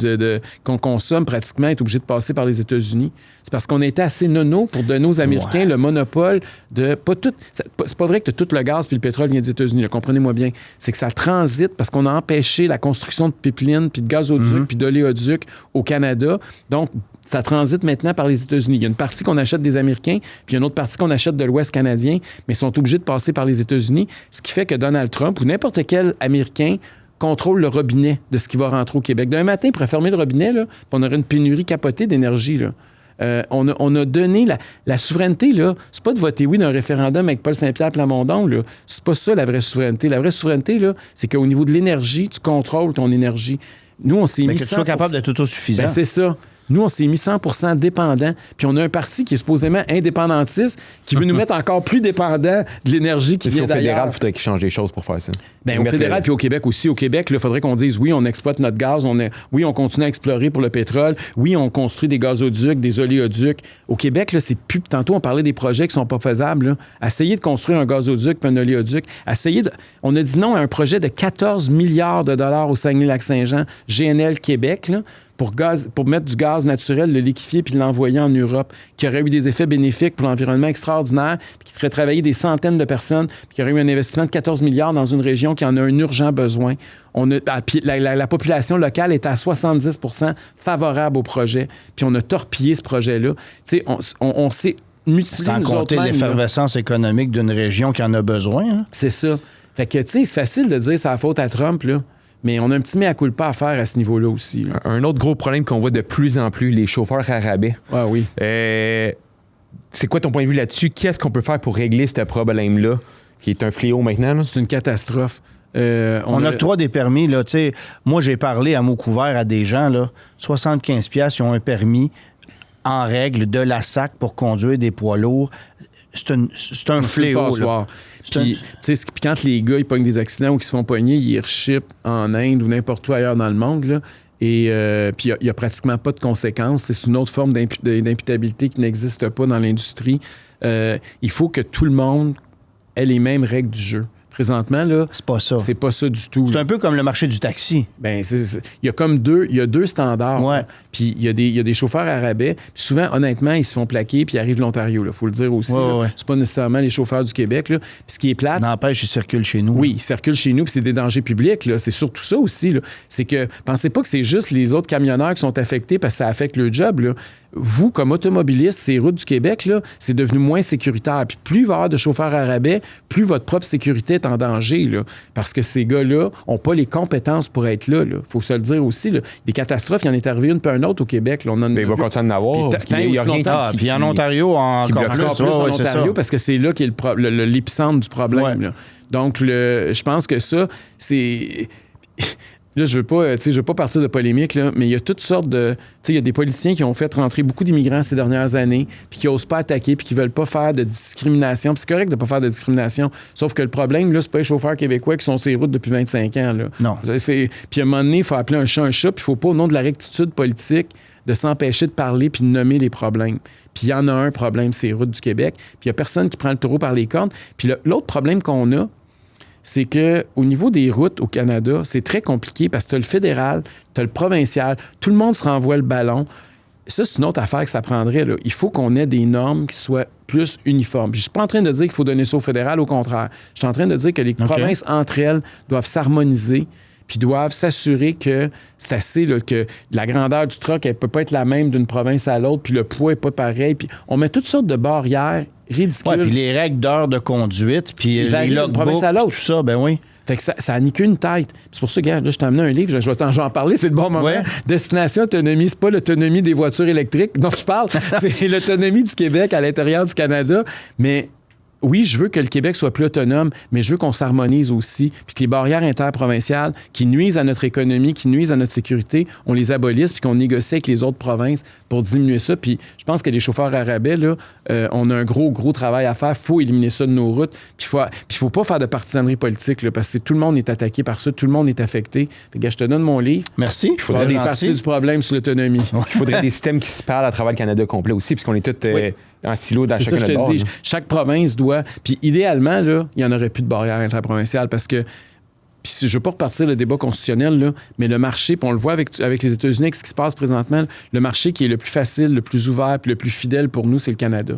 Speaker 1: qu'on consomme pratiquement est obligé de passer par les États-Unis. C'est parce qu'on a été assez nono pour donner aux Américains le monopole de pas tout. C'est pas vrai que tout le gaz puis le pétrole vient des États-Unis. Là, comprenez-moi bien. C'est que ça transite parce qu'on a empêché la construction de pipelines puis de gazoducs puis d'oléoducs au Canada. Donc ça transite maintenant par les États-Unis. Il y a une partie qu'on achète des Américains, puis il y a une autre partie qu'on achète de l'Ouest canadien, mais ils sont obligés de passer par les États-Unis, ce qui fait que Donald Trump ou n'importe quel Américain contrôle le robinet de ce qui va rentrer au Québec. D'un matin, il pourrait fermer le robinet, là, puis on aurait une pénurie capotée d'énergie. Là. On a donné la souveraineté, là, c'est pas de voter oui d'un référendum avec Paul Saint-Pierre Plamondon, là. C'est pas ça la vraie souveraineté. La vraie souveraineté, là, c'est qu'au niveau de l'énergie, tu contrôles ton énergie. Nous, on s'est mis
Speaker 2: que tu sois capable d'être autosuffisant.
Speaker 1: Ben, c'est ça. Nous, on s'est mis 100% dépendants. Puis on a un parti qui est supposément indépendantiste, qui veut nous mettre encore plus dépendants de l'énergie qui vient d'ailleurs.
Speaker 3: Au fédéral, il faudrait qu'il change les choses pour faire ça.
Speaker 1: Bien, au fédéral puis au Québec aussi. Au Québec, il faudrait qu'on dise oui, on exploite notre gaz, oui, on continue à explorer pour le pétrole, oui, on construit des gazoducs, des oléoducs. Au Québec, là, c'est plus... Tantôt, on parlait des projets qui sont pas faisables. Là. Essayez de construire un gazoduc puis un oléoduc. On a dit non à un projet de 14 milliards de dollars au Saguenay-Lac-Saint-Jean, GNL Québec, là, pour mettre du gaz naturel, le liquéfier puis l'envoyer en Europe, qui aurait eu des effets bénéfiques pour l'environnement extraordinaire, puis qui ferait travailler des centaines de personnes, puis qui aurait eu un investissement de 14 milliards dans une région qui en a un urgent besoin. La population locale est à 70% favorable au projet, puis on a torpillé ce projet-là. Tu sais, on s'est mutilé
Speaker 2: sans compter l'effervescence économique d'une région qui en a besoin. Hein?
Speaker 1: C'est ça. Fait que, tu sais, c'est facile de dire c'est la faute à Trump, là. Mais on a un petit mea culpa à faire à ce niveau-là aussi. Là.
Speaker 3: Un autre gros problème qu'on voit de plus en plus, les chauffeurs à rabais.
Speaker 1: Ah oui.
Speaker 3: C'est quoi ton point de vue là-dessus? Qu'est-ce qu'on peut faire pour régler ce problème-là, qui est un fléau maintenant? Là?
Speaker 1: C'est une catastrophe.
Speaker 2: On octroie des permis. Là, moi, j'ai parlé à mots couverts à des gens, là, 75$, ils ont un permis en règle de la SAC pour conduire des poids lourds. C'est un fléau.
Speaker 1: Puis quand les gars ils pognent des accidents ou qu'ils se font pogner, ils reship en Inde ou n'importe où ailleurs dans le monde. Là. Et puis il n'y a pratiquement pas de conséquences. C'est une autre forme d'imputabilité qui n'existe pas dans l'industrie. Il faut que tout le monde ait les mêmes règles du jeu. Présentement, là,
Speaker 2: c'est pas ça.
Speaker 1: C'est pas ça du tout.
Speaker 2: C'est un peu comme le marché du taxi.
Speaker 1: Ben, il y a comme deux standards.
Speaker 2: Ouais.
Speaker 1: Puis il y a des chauffeurs à rabais. Puis souvent, honnêtement, ils se font plaquer puis ils arrivent de l'Ontario. Il faut le dire aussi.
Speaker 2: Ouais.
Speaker 1: C'est pas nécessairement les chauffeurs du Québec. Là. Puis ce qui est plate...
Speaker 2: N'empêche, ils circulent chez nous.
Speaker 1: Oui, ils circulent chez nous puis c'est des dangers publics. Là. C'est surtout ça aussi. Là. C'est que, pensez pas que c'est juste les autres camionneurs qui sont affectés parce que ça affecte le job. Là. Vous, comme automobiliste, ces routes du Québec, là, c'est devenu moins sécuritaire. Puis plus il va y avoir de chauffeurs à rabais, plus votre propre sécurité est en danger. Là, parce que ces gars-là n'ont pas les compétences pour être là. Il faut se le dire aussi. Là. Des catastrophes, il y en est arrivé une peu un autre au Québec. Là.
Speaker 3: Mais il va continuer à en avoir.
Speaker 1: Il y a rien
Speaker 2: puis en Ontario, encore plus.
Speaker 1: En Ontario, parce que c'est là qui est l'épicentre du problème.
Speaker 2: Ouais.
Speaker 1: Là. Donc, je pense que ça, c'est... Là, je veux pas partir de polémique, là, mais il y a toutes sortes de... Il y a des politiciens qui ont fait rentrer beaucoup d'immigrants ces dernières années, puis qui n'osent pas attaquer, puis qui veulent pas faire de discrimination. Puis c'est correct de pas faire de discrimination, sauf que le problème, là, c'est pas les chauffeurs québécois qui sont sur les routes depuis 25 ans. Là.
Speaker 2: Non.
Speaker 1: Puis à un moment donné, il faut appeler un chat, puis il faut pas, au nom de la rectitude politique, de s'empêcher de parler puis de nommer les problèmes. Puis il y en a un problème, c'est les routes du Québec. Puis il y a personne qui prend le taureau par les cornes. Puis l'autre problème qu'on a, c'est qu'au niveau des routes au Canada, c'est très compliqué parce que tu as le fédéral, tu as le provincial, tout le monde se renvoie le ballon. Ça, c'est une autre affaire que ça prendrait. Là. Il faut qu'on ait des normes qui soient plus uniformes. Je ne suis pas en train de dire qu'il faut donner ça au fédéral, au contraire. Je suis en train de dire que les provinces entre elles doivent s'harmoniser puis doivent s'assurer que c'est assez, là, que la grandeur du truck, elle ne peut pas être la même d'une province à l'autre, puis le poids n'est pas pareil. Puis on met toutes sortes de barrières ridicules.
Speaker 2: Oui, puis les règles d'heure de conduite, puis les logbooks, tout ça, ben oui.
Speaker 1: Fait que ça n'a qu'une tête. C'est pour ça, gars, là, je t'ai amené un livre, je vais en parler, c'est le bon moment.
Speaker 2: Ouais.
Speaker 1: Destination Autonomie, c'est pas l'autonomie des voitures électriques dont je parle, c'est l'autonomie du Québec à l'intérieur du Canada. Mais oui, je veux que le Québec soit plus autonome, mais je veux qu'on s'harmonise aussi, puis que les barrières interprovinciales qui nuisent à notre économie, qui nuisent à notre sécurité, on les abolisse, puis qu'on négocie avec les autres provinces pour diminuer ça. Puis je pense que les chauffeurs à rabais, là, on a un gros travail à faire. Il faut éliminer ça de nos routes. Puis il faut pas faire de partisanerie politique, là, parce que tout le monde est attaqué par ça, tout le monde est affecté. Fait que, je te donne mon livre.
Speaker 2: Merci.
Speaker 1: Il faudrait des parties du problème sur l'autonomie.
Speaker 3: Il faudrait des systèmes qui se parlent à travers le Canada complet aussi, puisqu'on est tous... en silo dans chacun de bord.
Speaker 1: Chaque province doit... Puis idéalement, là, il n'y en aurait plus de barrières interprovinciales parce que Puis je ne veux pas repartir le débat constitutionnel, là, mais le marché, puis on le voit avec les États-Unis, avec ce qui se passe présentement, le marché qui est le plus facile, le plus ouvert, puis le plus fidèle pour nous, c'est le Canada.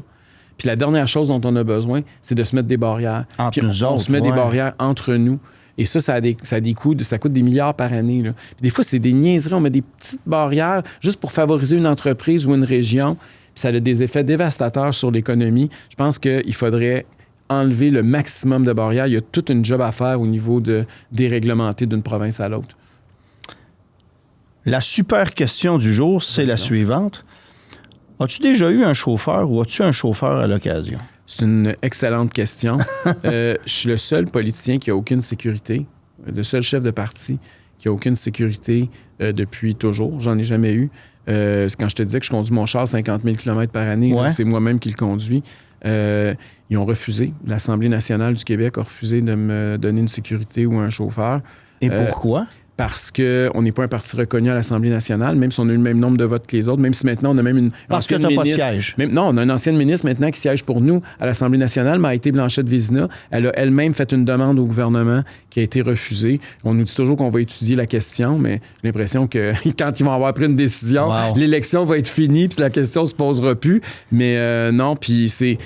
Speaker 1: Puis la dernière chose dont on a besoin, c'est de se mettre des barrières.
Speaker 2: Entre
Speaker 1: puis
Speaker 2: nous
Speaker 1: on
Speaker 2: autres,
Speaker 1: se met des barrières entre nous. Et ça a des coûts, ça coûte des milliards par année. Là. Puis des fois, c'est des niaiseries. On met des petites barrières juste pour favoriser une entreprise ou une région. Puis ça a des effets dévastateurs sur l'économie. Je pense qu'il faudrait enlever le maximum de barrières. Il y a toute une job à faire au niveau de déréglementer d'une province à l'autre.
Speaker 2: La super question du jour, c'est la suivante. As-tu déjà eu un chauffeur ou as-tu un chauffeur à l'occasion?
Speaker 1: C'est une excellente question. Je suis le seul politicien qui n'a aucune sécurité, le seul chef de parti qui n'a aucune sécurité depuis toujours. J'en ai jamais eu. C'est quand je te disais que je conduis mon char 50 000 km par année, là, c'est moi-même qui le conduis. Ils ont refusé. L'Assemblée nationale du Québec a refusé de me donner une sécurité ou un chauffeur.
Speaker 2: Et pourquoi?
Speaker 1: Parce qu'on n'est pas un parti reconnu à l'Assemblée nationale, même si on a eu le même nombre de votes que les autres, même si maintenant on a même une
Speaker 2: Parce que tu n'as pas de siège.
Speaker 1: Non, on a une ancienne ministre maintenant qui siège pour nous à l'Assemblée nationale, Maïté Blanchette-Vézina. Elle a elle-même fait une demande au gouvernement qui a été refusée. On nous dit toujours qu'on va étudier la question, mais j'ai l'impression que quand ils vont avoir pris une décision, l'élection va être finie puis la question ne se posera plus. Mais non, puis c'est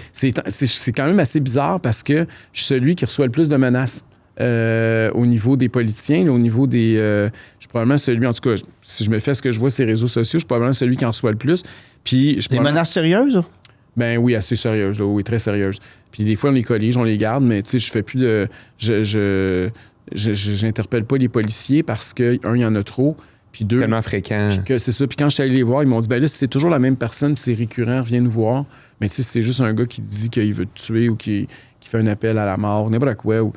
Speaker 1: quand même assez bizarre parce que je suis celui qui reçoit le plus de menaces. Au niveau des politiciens, là, au niveau des... je suis probablement celui, en tout cas, si je me fais ce que je vois sur les réseaux sociaux, je suis probablement celui qui en reçoit le plus. Puis,
Speaker 2: des menaces sérieuses?
Speaker 1: Ben oui, assez sérieuses, là, oui, très sérieuses. Puis des fois, on les collige, on les garde, mais tu sais, je fais plus de... J'interpelle pas les policiers parce que, un, il y en a trop, puis deux...
Speaker 3: Tellement fréquent.
Speaker 1: C'est ça. Puis quand je suis allé les voir, ils m'ont dit, ben là, si c'est toujours la même personne, puis c'est récurrent, viens nous voir. Mais tu sais, c'est juste un gars qui dit qu'il veut te tuer ou qui fait un appel à la mort, n'importe quoi, ou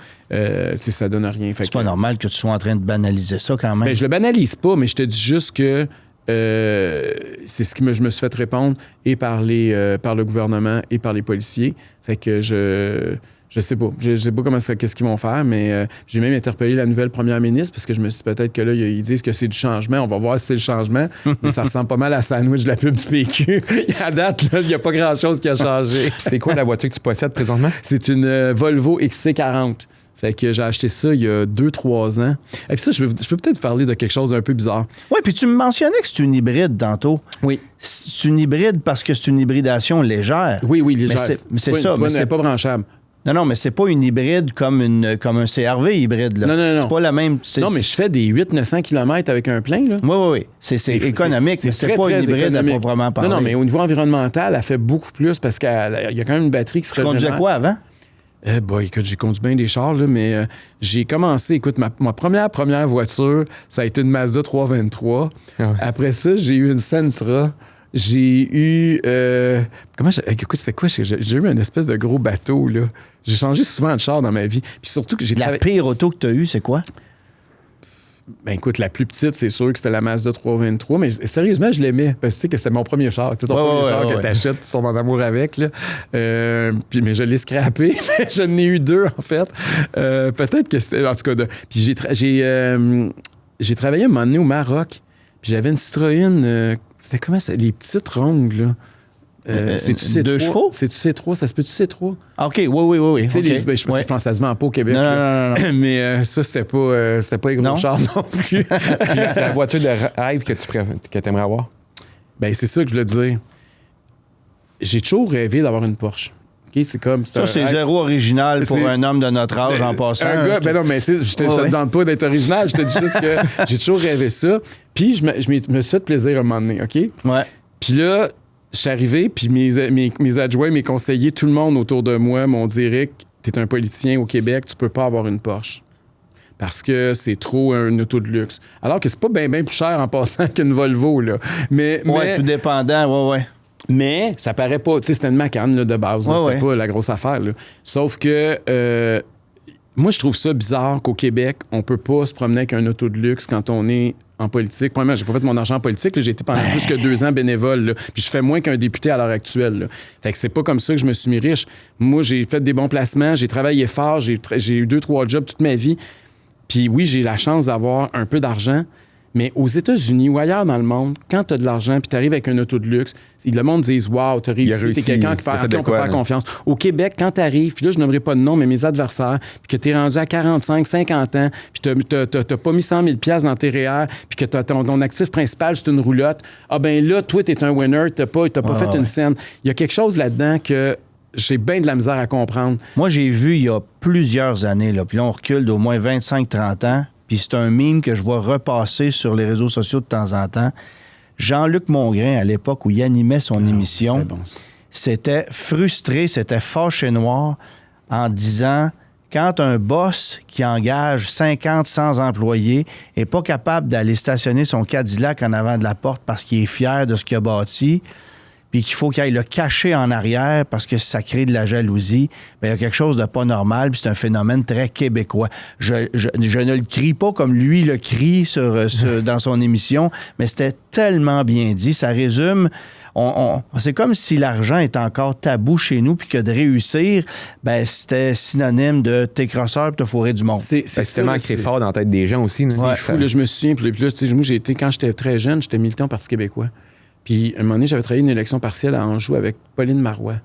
Speaker 1: ça donne rien.
Speaker 2: C'est pas normal que tu sois en train de banaliser ça quand même.
Speaker 1: Ben, je le banalise pas, mais je te dis juste que c'est ce que je me suis fait répondre et par le gouvernement et par les policiers. Fait que je sais pas. Je sais pas qu'est-ce qu'ils vont faire, mais j'ai même interpellé la nouvelle première ministre parce que je me suis dit peut-être que là, ils disent que c'est du changement. On va voir si c'est le changement. Mais ça ressemble pas mal à sandwich de la pub du PQ. À date, il n'y a pas grand-chose qui a changé.
Speaker 3: C'est quoi la voiture que tu possèdes présentement?
Speaker 1: C'est une Volvo XC40. Fait que j'ai acheté ça il y a 2-3 ans. Et puis ça, je peux peut-être parler de quelque chose d'un peu bizarre.
Speaker 2: Oui, puis tu me mentionnais que c'est une hybride tantôt.
Speaker 1: Oui.
Speaker 2: C'est une hybride parce que c'est une hybridation légère.
Speaker 1: Oui, légère.
Speaker 2: Mais c'est ça.
Speaker 1: Mais c'est pas branchable.
Speaker 2: Non, mais c'est pas une hybride comme un CR-V hybride. Là.
Speaker 1: Non.
Speaker 2: C'est pas la même...
Speaker 1: Non, mais je fais des 800-900 km avec un plein. Là.
Speaker 2: Oui. C'est économique, mais c'est
Speaker 1: très,
Speaker 2: pas une hybride
Speaker 1: économique.
Speaker 2: à proprement parler.
Speaker 1: Non, mais au niveau environnemental, elle fait beaucoup plus parce qu'il y a quand même une batterie qui se régénère.
Speaker 2: Tu conduisais quoi avant?
Speaker 1: Écoute, j'ai conduit bien des chars, là, mais j'ai commencé... Écoute, ma première voiture, ça a été une Mazda 323. Ah ouais. Après ça, j'ai eu une Sentra. J'ai eu... écoute, c'était quoi? J'ai eu une espèce de gros bateau, là. J'ai changé souvent de char dans ma vie. Puis surtout que j'ai
Speaker 2: La pire auto que tu as eue, c'est quoi?
Speaker 1: Ben écoute, la plus petite, c'est sûr que c'était la Mazda 323, mais sérieusement, je l'aimais parce que tu sais que c'était mon premier char. C'était ton premier char que t'achètes, tu tombes en amour avec. Là. Mais je l'ai scrappé. Je n'ai eu 2, en fait. Peut-être que c'était... En tout cas, puis j'ai travaillé un moment donné au Maroc, puis j'avais une Citroën... c'était comment ça? Les petites rondes, là. C'est-tu C3?
Speaker 2: 2 chevaux?
Speaker 1: C'est-tu C3? Ça se peut-tu C3?
Speaker 2: Ah, OK, oui.
Speaker 1: Tu sais, je pense que ça se vend pas au Québec.
Speaker 2: Non.
Speaker 1: Mais ça, c'était pas les gros chars non plus.
Speaker 3: La voiture de rêve que tu aimerais avoir?
Speaker 1: Ben c'est ça que je voulais dire. J'ai toujours rêvé d'avoir une Porsche. Okay, c'est
Speaker 2: zéro original pour un homme de notre âge en passant.
Speaker 1: Un gars, non, mais je te demande pas d'être original. Je te dis juste que j'ai toujours rêvé ça. Puis je me suis fait plaisir à un moment donné, OK?
Speaker 2: Ouais.
Speaker 1: Puis là, je suis arrivé, puis mes adjoints, mes conseillers, tout le monde autour de moi m'ont dit « Rick, t'es un politicien au Québec, tu peux pas avoir une Porsche. Parce que c'est trop un auto de luxe. » Alors que c'est pas bien plus cher en passant qu'une Volvo, là. Mais
Speaker 2: tout dépendant, ouais.
Speaker 1: Mais ça paraît pas... Tu sais, c'était une Macan là, de base. C'était pas la grosse affaire, là. Sauf que... moi, je trouve ça bizarre qu'au Québec, on peut pas se promener avec un auto de luxe quand on est en politique. Premièrement, j'ai pas fait mon argent en politique. Là, j'ai été pendant plus que 2 ans bénévole. Là, puis je fais moins qu'un député à l'heure actuelle. Là. Fait que c'est pas comme ça que je me suis mis riche. Moi, j'ai fait des bons placements, j'ai travaillé fort, j'ai eu 2-3 jobs toute ma vie. Puis oui, j'ai la chance d'avoir un peu d'argent, Mais aux États-Unis ou ailleurs dans le monde, quand tu as de l'argent puis tu arrives avec un auto de luxe, le monde dit « Wow, tu as réussi, tu es quelqu'un à qui on peut faire confiance. » Au Québec, quand tu arrives, puis là, je nommerai pas de nom, mais mes adversaires, puis que tu es rendu à 45, 50 ans, puis tu n'as pas mis 100 000 $ dans tes REER, puis que ton actif principal, c'est une roulotte, ah ben là, toi, tu es un winner, tu n'as pas fait une scène. Il y a quelque chose là-dedans que j'ai bien de la misère à comprendre.
Speaker 2: Moi, j'ai vu il y a plusieurs années, là, puis là, on recule d'au moins 25-30 ans, puis c'est un meme que je vois repasser sur les réseaux sociaux de temps en temps. Jean-Luc Mongrain, à l'époque où il animait son émission, c'était frustré, c'était fâché noir en disant quand un boss qui engage 50, 100 employés n'est pas capable d'aller stationner son Cadillac en avant de la porte parce qu'il est fier de ce qu'il a bâti, puis qu'il faut qu'il aille le cacher en arrière parce que ça crée de la jalousie, bien, il y a quelque chose de pas normal, puis c'est un phénomène très québécois. Je ne le crie pas comme lui le crie dans son émission, mais c'était tellement bien dit. Ça résume... c'est comme si l'argent était encore tabou chez nous, puis que de réussir, ben c'était synonyme de t'es crosseur puis t'as fourré du monde.
Speaker 3: C'est tellement créé fort dans la tête des gens aussi.
Speaker 1: C'est fou, là, je me souviens. Puis là, moi, quand j'étais très jeune, j'étais militant au Parti québécois. Puis, à un moment donné, j'avais travaillé une élection partielle à Anjou avec Pauline Marois.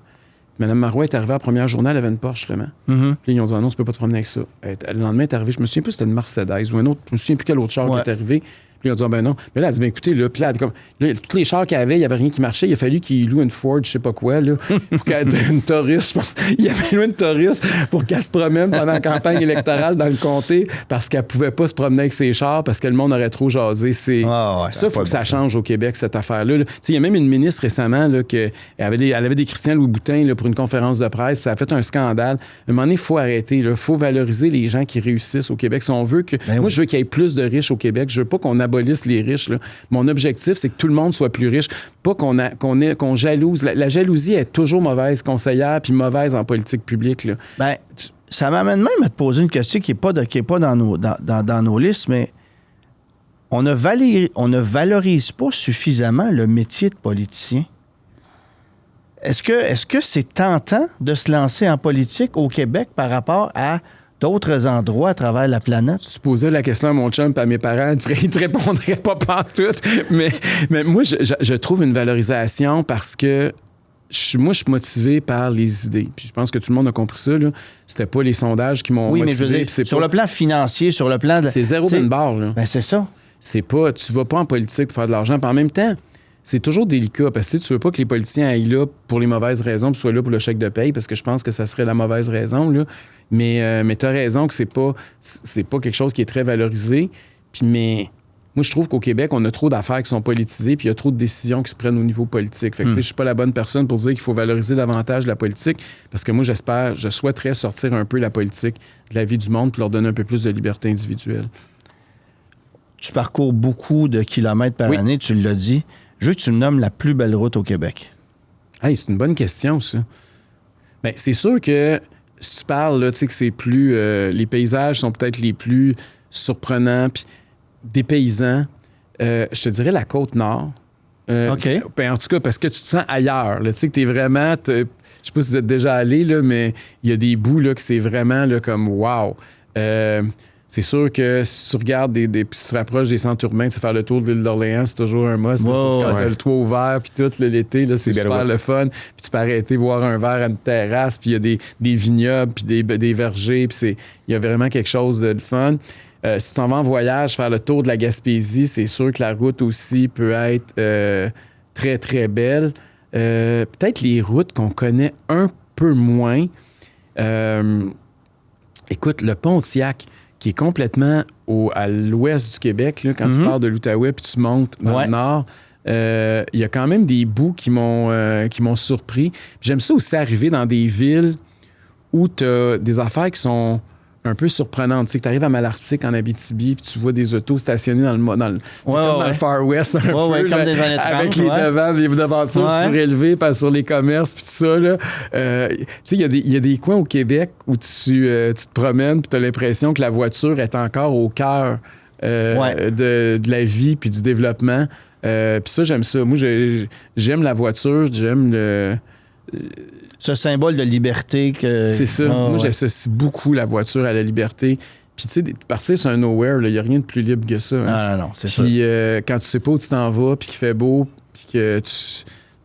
Speaker 1: Mme Marois est arrivée à la première journée, elle avait une Porsche, justement. Puis ils ont dit, non, tu peux pas te promener avec ça. Le lendemain, elle est arrivée, je me souviens plus si c'était une Mercedes ou un autre, je me souviens plus quel autre char qui est arrivé. Puis ils ont dit, ben non. Mais là, elle a dit, ben écoutez, là, puis là, tous les chars qu'il y avait, il n'y avait rien qui marchait. Il a fallu qu'il loue une Ford, je sais pas quoi, là, pour une Taurus, je pense. Il avait loué une Taurus pour qu'elle se promène pendant la campagne électorale dans le comté parce qu'elle pouvait pas se promener avec ses chars parce que le monde aurait trop jasé. Ça, il faut que ça change au Québec, cette affaire-là. Il y a même une ministre récemment, là, elle avait des Christian Louis Boutin là, pour une conférence de presse, puis ça a fait un scandale. À un moment donné, il faut arrêter. Il faut valoriser les gens qui réussissent au Québec. Si on veut que... moi, je veux qu'il y ait plus de riches au Québec. Je veux pas qu'on abolisse les riches. Là. Mon objectif, c'est que tout le monde soit plus riche, pas qu'on jalouse. La jalousie est toujours mauvaise conseillère puis mauvaise en politique publique. Là.
Speaker 2: Ben, ça m'amène même à te poser une question qui n'est pas dans nos listes, mais on ne valorise pas suffisamment le métier de politicien. Est-ce que c'est tentant de se lancer en politique au Québec par rapport à d'autres endroits à travers la planète?
Speaker 1: Si tu posais la question à mon chum et à mes parents, ils te répondraient pas pantoute. Mais moi, je trouve une valorisation parce que moi, je suis motivé par les idées. Puis je pense que tout le monde a compris ça. Là. C'était pas les sondages qui m'ont motivé.
Speaker 2: Mais je veux dire, sur le plan financier, sur le plan...
Speaker 1: C'est zéro d'une barre. Là.
Speaker 2: Ben c'est ça.
Speaker 1: C'est pas... Tu vas pas en politique pour faire de l'argent. Puis en même temps, c'est toujours délicat parce que tu veux pas que les politiciens aillent là pour les mauvaises raisons puis soient là pour le chèque de paye parce que je pense que ça serait la mauvaise raison. Là. Mais tu as raison que c'est pas quelque chose qui est très valorisé. Mais moi, je trouve qu'au Québec, on a trop d'affaires qui sont politisées puis il y a trop de décisions qui se prennent au niveau politique. Fait que je suis pas la bonne personne pour dire qu'il faut valoriser davantage la politique parce que moi, je souhaiterais sortir un peu la politique de la vie du monde puis leur donner un peu plus de liberté individuelle.
Speaker 2: Tu parcours beaucoup de kilomètres par année, tu l'as dit. Je veux que tu me nommes la plus belle route au Québec.
Speaker 1: Hey, c'est une bonne question, ça. Bien, c'est sûr que si tu parles, là, tu sais que c'est plus... les paysages sont peut-être les plus surprenants puis dépaysants. Je te dirais la Côte-Nord.
Speaker 2: OK.
Speaker 1: Ben, en tout cas, parce que tu te sens ailleurs. Tu sais que tu es vraiment... Je sais pas si vous êtes déjà allé, là, mais il y a des bouts là, que c'est vraiment là, comme wow. C'est sûr que si tu regardes puis tu te rapproches des centres urbains, faire le tour de l'île d'Orléans, c'est toujours un must. Quand t'as le toit ouvert, puis tout l'été, là, c'est super le fun. Puis tu peux arrêter boire un verre à une terrasse, puis il y a des vignobles, puis des vergers, puis il y a vraiment quelque chose de fun. Si tu t'en vas en voyage, faire le tour de la Gaspésie, c'est sûr que la route aussi peut être très, très belle. Peut-être les routes qu'on connaît un peu moins. Écoute, le Pontiac, qui est complètement à l'ouest du Québec, là, quand tu pars de l'Outaouais puis tu montes dans le nord, il y a quand même des bouts qui m'ont surpris. Puis j'aime ça aussi arriver dans des villes où tu as des affaires qui sont un peu surprenantes. Tu sais, que tu arrives à Malartic, en Abitibi, puis tu vois des autos stationnés dans le Far West un peu,
Speaker 2: comme
Speaker 1: là,
Speaker 2: des années 30,
Speaker 1: avec les devantures surélevées sur les commerces, puis tout ça. Là. Tu sais, il y a des coins au Québec où tu te promènes, puis tu as l'impression que la voiture est encore au cœur de la vie puis du développement. Puis ça, j'aime ça. Moi, j'aime la voiture, j'aime
Speaker 2: ce symbole de liberté que...
Speaker 1: C'est ça. Moi, j'associe beaucoup la voiture à la liberté. Puis, tu sais, partir sur un nowhere, il n'y a rien de plus libre que ça. Hein.
Speaker 2: Non, c'est ça.
Speaker 1: Puis, quand tu sais pas où tu t'en vas, puis qu'il fait beau, puis que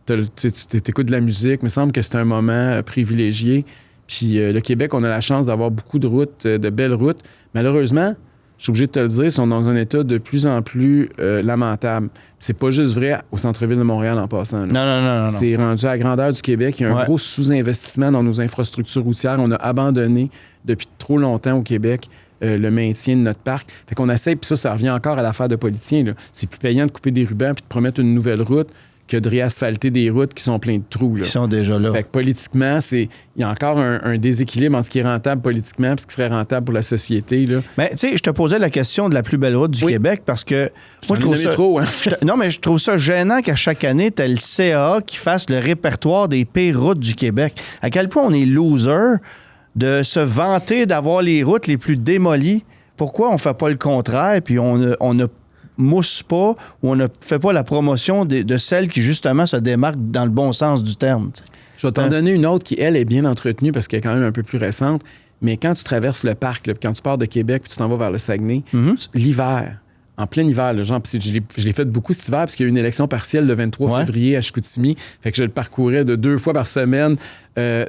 Speaker 1: tu écoutes de la musique, il me semble que c'est un moment privilégié. Puis, le Québec, on a la chance d'avoir beaucoup de routes, de belles routes. Malheureusement, je suis obligé de te le dire, ils sont dans un état de plus en plus lamentable. C'est pas juste vrai au centre-ville de Montréal en passant.
Speaker 2: Là. Non.
Speaker 1: C'est rendu à la grandeur du Québec. Il y a un gros sous-investissement dans nos infrastructures routières. On a abandonné depuis trop longtemps au Québec le maintien de notre parc. Fait qu'on essaie, puis ça revient encore à l'affaire de politiciens. Là. C'est plus payant de couper des rubans puis de promettre une nouvelle route que de réasphalter des routes qui sont pleines de trous. Là.
Speaker 2: Qui sont déjà là.
Speaker 1: Fait que politiquement, il y a encore un déséquilibre entre ce qui est rentable politiquement et ce qui serait rentable pour la société. Là.
Speaker 2: Mais tu sais, je te posais la question de la plus belle route du Québec parce que moi, je trouve ça...
Speaker 1: Trop, hein?
Speaker 2: Non, mais je trouve ça gênant qu'à chaque année, tu as le CA qui fasse le répertoire des pires routes du Québec. À quel point on est loser de se vanter d'avoir les routes les plus démolies. Pourquoi on fait pas le contraire puis on ne mousse pas ou on ne fait pas la promotion de celles qui, justement, se démarquent dans le bon sens du terme? T'sais.
Speaker 1: Je vais t'en donner une autre qui, elle, est bien entretenue parce qu'elle est quand même un peu plus récente. Mais quand tu traverses le parc, là, quand tu pars de Québec puis tu t'en vas vers le Saguenay, l'hiver, en plein hiver, là, genre, je l'ai fait beaucoup cet hiver parce qu'il y a eu une élection partielle le 23 février à Chicoutimi. Fait que je le parcourais de 2 fois par semaine,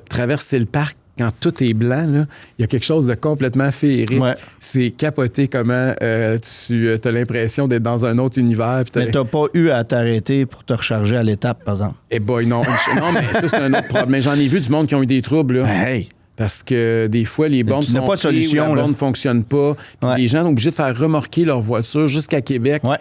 Speaker 1: traverser le parc. Quand tout est blanc, là, il y a quelque chose de complètement féerique. Ouais. C'est capoté comment tu as l'impression d'être dans un autre univers.
Speaker 2: Mais t'as pas eu à t'arrêter pour te recharger à l'étape, par exemple?
Speaker 1: Eh boy, non. Non, mais ça, c'est un autre problème. Mais j'en ai vu du monde qui ont eu des troubles. Là.
Speaker 2: Hey!
Speaker 1: Parce que des fois, les bornes sont
Speaker 2: pas de solution,
Speaker 1: la borne ne fonctionne pas. Les gens sont obligés de faire remorquer leur voiture jusqu'à Québec. Ouais.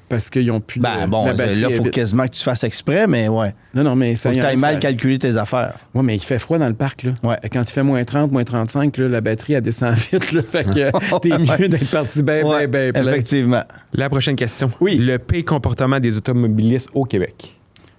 Speaker 1: Parce qu'ils n'ont plus
Speaker 2: la batterie. Là, il faut quasiment que tu fasses exprès, mais ouais.
Speaker 1: Non, mais ça...
Speaker 2: Faut que tu ailles mal calculer tes affaires.
Speaker 1: Oui, mais il fait froid dans le parc, là. Ouais. Quand il fait moins 30, moins 35, là, la batterie, elle descend vite, là. Fait que t'es mieux d'être parti bien plein.
Speaker 2: Effectivement.
Speaker 3: La prochaine question.
Speaker 1: Oui.
Speaker 3: Le pire comportement des automobilistes au Québec.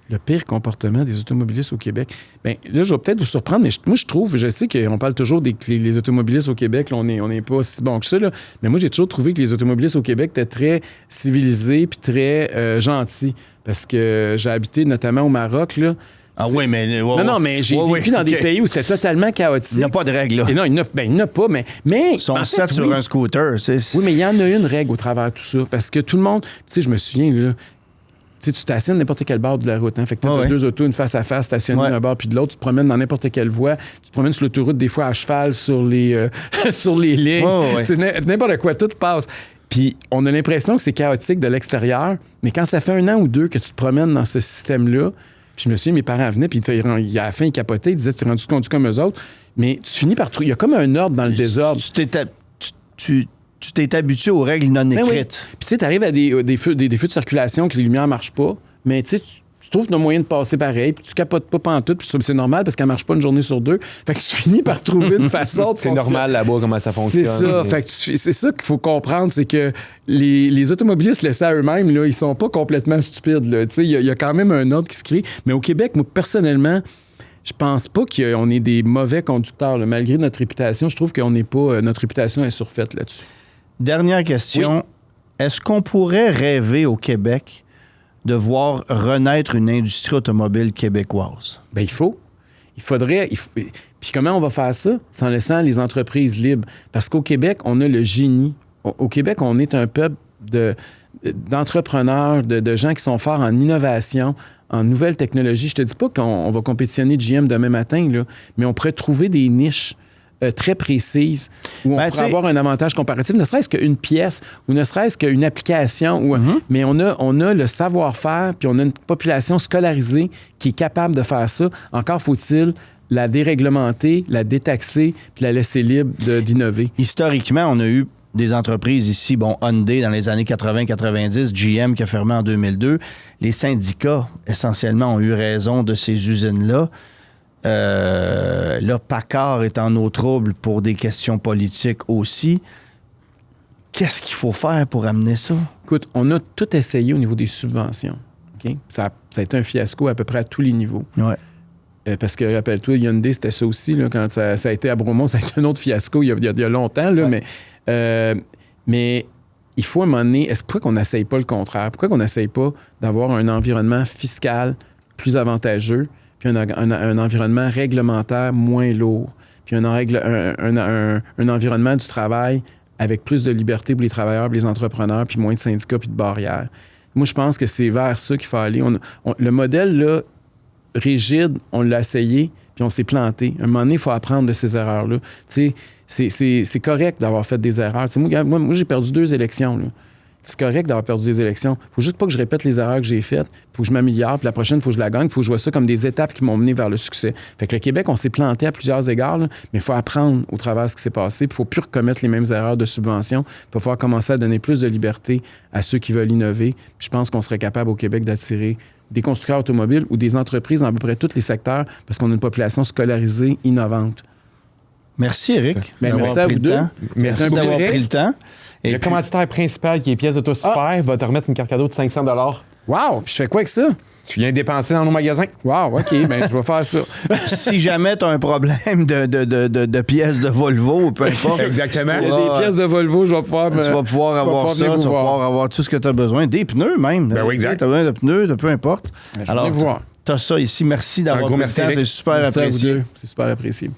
Speaker 1: Le pire comportement des automobilistes au Québec. Bien, là, je vais peut-être vous surprendre, mais moi, je sais qu'on parle toujours les automobilistes au Québec, là, on n'est pas si bon que ça, là, mais moi, j'ai toujours trouvé que les automobilistes au Québec étaient très civilisés puis très gentils, parce que j'ai habité notamment au Maroc, là.
Speaker 2: Ah oui, mais...
Speaker 1: Non, mais j'ai vécu dans des pays où c'était totalement chaotique.
Speaker 2: Il n'y a pas de règle, là.
Speaker 1: Et non, il n'y en a pas, mais...
Speaker 2: Ils sont 7 sur un scooter, tu sais.
Speaker 1: Oui, mais il y en a une règle au travers de tout ça, parce que tout le monde... Tu sais, je me souviens, là... Tu sais, tu stationnes n'importe quel bord de la route. Hein? Fait que tu as 2 autos, une face à face, stationnées d'un bord puis de l'autre. Tu te promènes dans n'importe quelle voie. Tu te promènes sur l'autoroute, des fois à cheval, sur les, sur les lignes. C'est n'importe quoi. Tout passe. Puis on a l'impression que c'est chaotique de l'extérieur. Mais quand ça fait 1 an ou 2 que tu te promènes dans ce système-là, puis je me souviens, mes parents venaient, puis à la fin, ils capotaient. Ils disaient, tu es rendu conduit comme eux autres. Mais tu finis par... Il y a comme un ordre dans le désordre.
Speaker 2: Tu t'es habitué aux règles non écrites.
Speaker 1: Oui. Puis tu sais, tu arrives à des feux de circulation que les lumières ne marchent pas, mais tu sais, tu trouves un moyen de passer pareil, puis tu capotes pas pantoute, puis c'est normal parce qu'elle ne marche pas une journée sur 2. Fait que tu finis par trouver une façon de
Speaker 3: C'est normal là-bas comment ça fonctionne.
Speaker 1: C'est ça. Fait que c'est ça qu'il faut comprendre, c'est que les automobilistes laissés à eux-mêmes, là, ils sont pas complètement stupides. Tu sais, il y a quand même un ordre qui se crée. Mais au Québec, moi, personnellement, je pense pas qu'on est des mauvais conducteurs. Là. Malgré notre réputation, je trouve qu'on n'est pas... notre réputation est surfaite là-dessus.
Speaker 2: Dernière question. Oui. Est-ce qu'on pourrait rêver au Québec de voir renaître une industrie automobile québécoise?
Speaker 1: Bien, il faudrait... Puis comment on va faire ça? C'est en laissant les entreprises libres. Parce qu'au Québec, on a le génie. Au Québec, on est un peuple d'entrepreneurs, de gens qui sont forts en innovation, en nouvelles technologies. Je te dis pas qu'on va compétitionner GM demain matin, là, mais on pourrait trouver des niches très précises où on pourrait avoir un avantage comparatif, ne serait-ce qu'une pièce ou ne serait-ce qu'une application. Mais on a le savoir-faire puis on a une population scolarisée qui est capable de faire ça. Encore faut-il la déréglementer, la détaxer puis la laisser libre d'innover.
Speaker 2: Historiquement, on a eu des entreprises ici, Hyundai dans les années 80-90, GM qui a fermé en 2002. Les syndicats, essentiellement, ont eu raison de ces usines-là. Là, Packard est en eau trouble pour des questions politiques aussi. Qu'est-ce qu'il faut faire pour amener ça?
Speaker 1: Écoute, on a tout essayé au niveau des subventions. Okay? Ça a été un fiasco à peu près à tous les niveaux.
Speaker 2: Ouais.
Speaker 1: Parce que, rappelle-toi, Hyundai, c'était ça aussi. Là, quand ça a été à Bromont, ça a été un autre fiasco il y a longtemps. Là, mais il faut à un moment donné... Pourquoi qu'on n'essaye pas le contraire? Pourquoi qu'on n'essaye pas d'avoir un environnement fiscal plus avantageux puis un environnement réglementaire moins lourd? puis un environnement du travail avec plus de liberté pour les travailleurs, pour les entrepreneurs, puis moins de syndicats, puis de barrières. Moi, je pense que c'est vers ça qu'il faut aller. Le modèle, là, rigide, on l'a essayé, puis on s'est planté. À un moment donné, il faut apprendre de ces erreurs-là. Tu sais, c'est correct d'avoir fait des erreurs. Tu sais, moi, j'ai perdu 2 élections, là. C'est correct d'avoir perdu des élections. Il faut juste pas que je répète les erreurs que j'ai faites. Il faut que je m'améliore. Puis la prochaine, il faut que je la gagne. Il faut que je vois ça comme des étapes qui m'ont mené vers le succès. Fait que le Québec, on s'est planté à plusieurs égards, là, mais il faut apprendre au travers de ce qui s'est passé. Puis il ne faut plus recommettre les mêmes erreurs de subvention. Il va falloir commencer à donner plus de liberté à ceux qui veulent innover. Puis je pense qu'on serait capable au Québec d'attirer des constructeurs automobiles ou des entreprises dans à peu près tous les secteurs parce qu'on a une population scolarisée, innovante.
Speaker 2: Merci, Éric.
Speaker 1: Merci à vous deux.
Speaker 2: Merci d'avoir pris le temps.
Speaker 3: Et le commanditaire principal, qui est Pièces d'Auto Super, va te remettre une carte cadeau de 500 $.
Speaker 1: Wow! Puis je fais quoi avec ça?
Speaker 3: Tu viens dépenser dans nos magasins.
Speaker 1: Wow, OK, bien, je vais faire ça.
Speaker 2: Si jamais tu as un problème de pièces de Volvo, peu importe.
Speaker 3: Exactement.
Speaker 1: Il y a des pièces de Volvo, je vais pouvoir...
Speaker 2: Tu vas pouvoir avoir ça, tu vas pouvoir avoir tout ce que tu as besoin. Des pneus, même.
Speaker 3: Ben oui, exact.
Speaker 2: Tu as besoin de pneus, de peu importe.
Speaker 1: Alors,
Speaker 2: tu as ça ici. Merci d'avoir pris le temps. C'est super
Speaker 1: Merci
Speaker 2: apprécié.
Speaker 1: à vous deux. C'est super apprécié.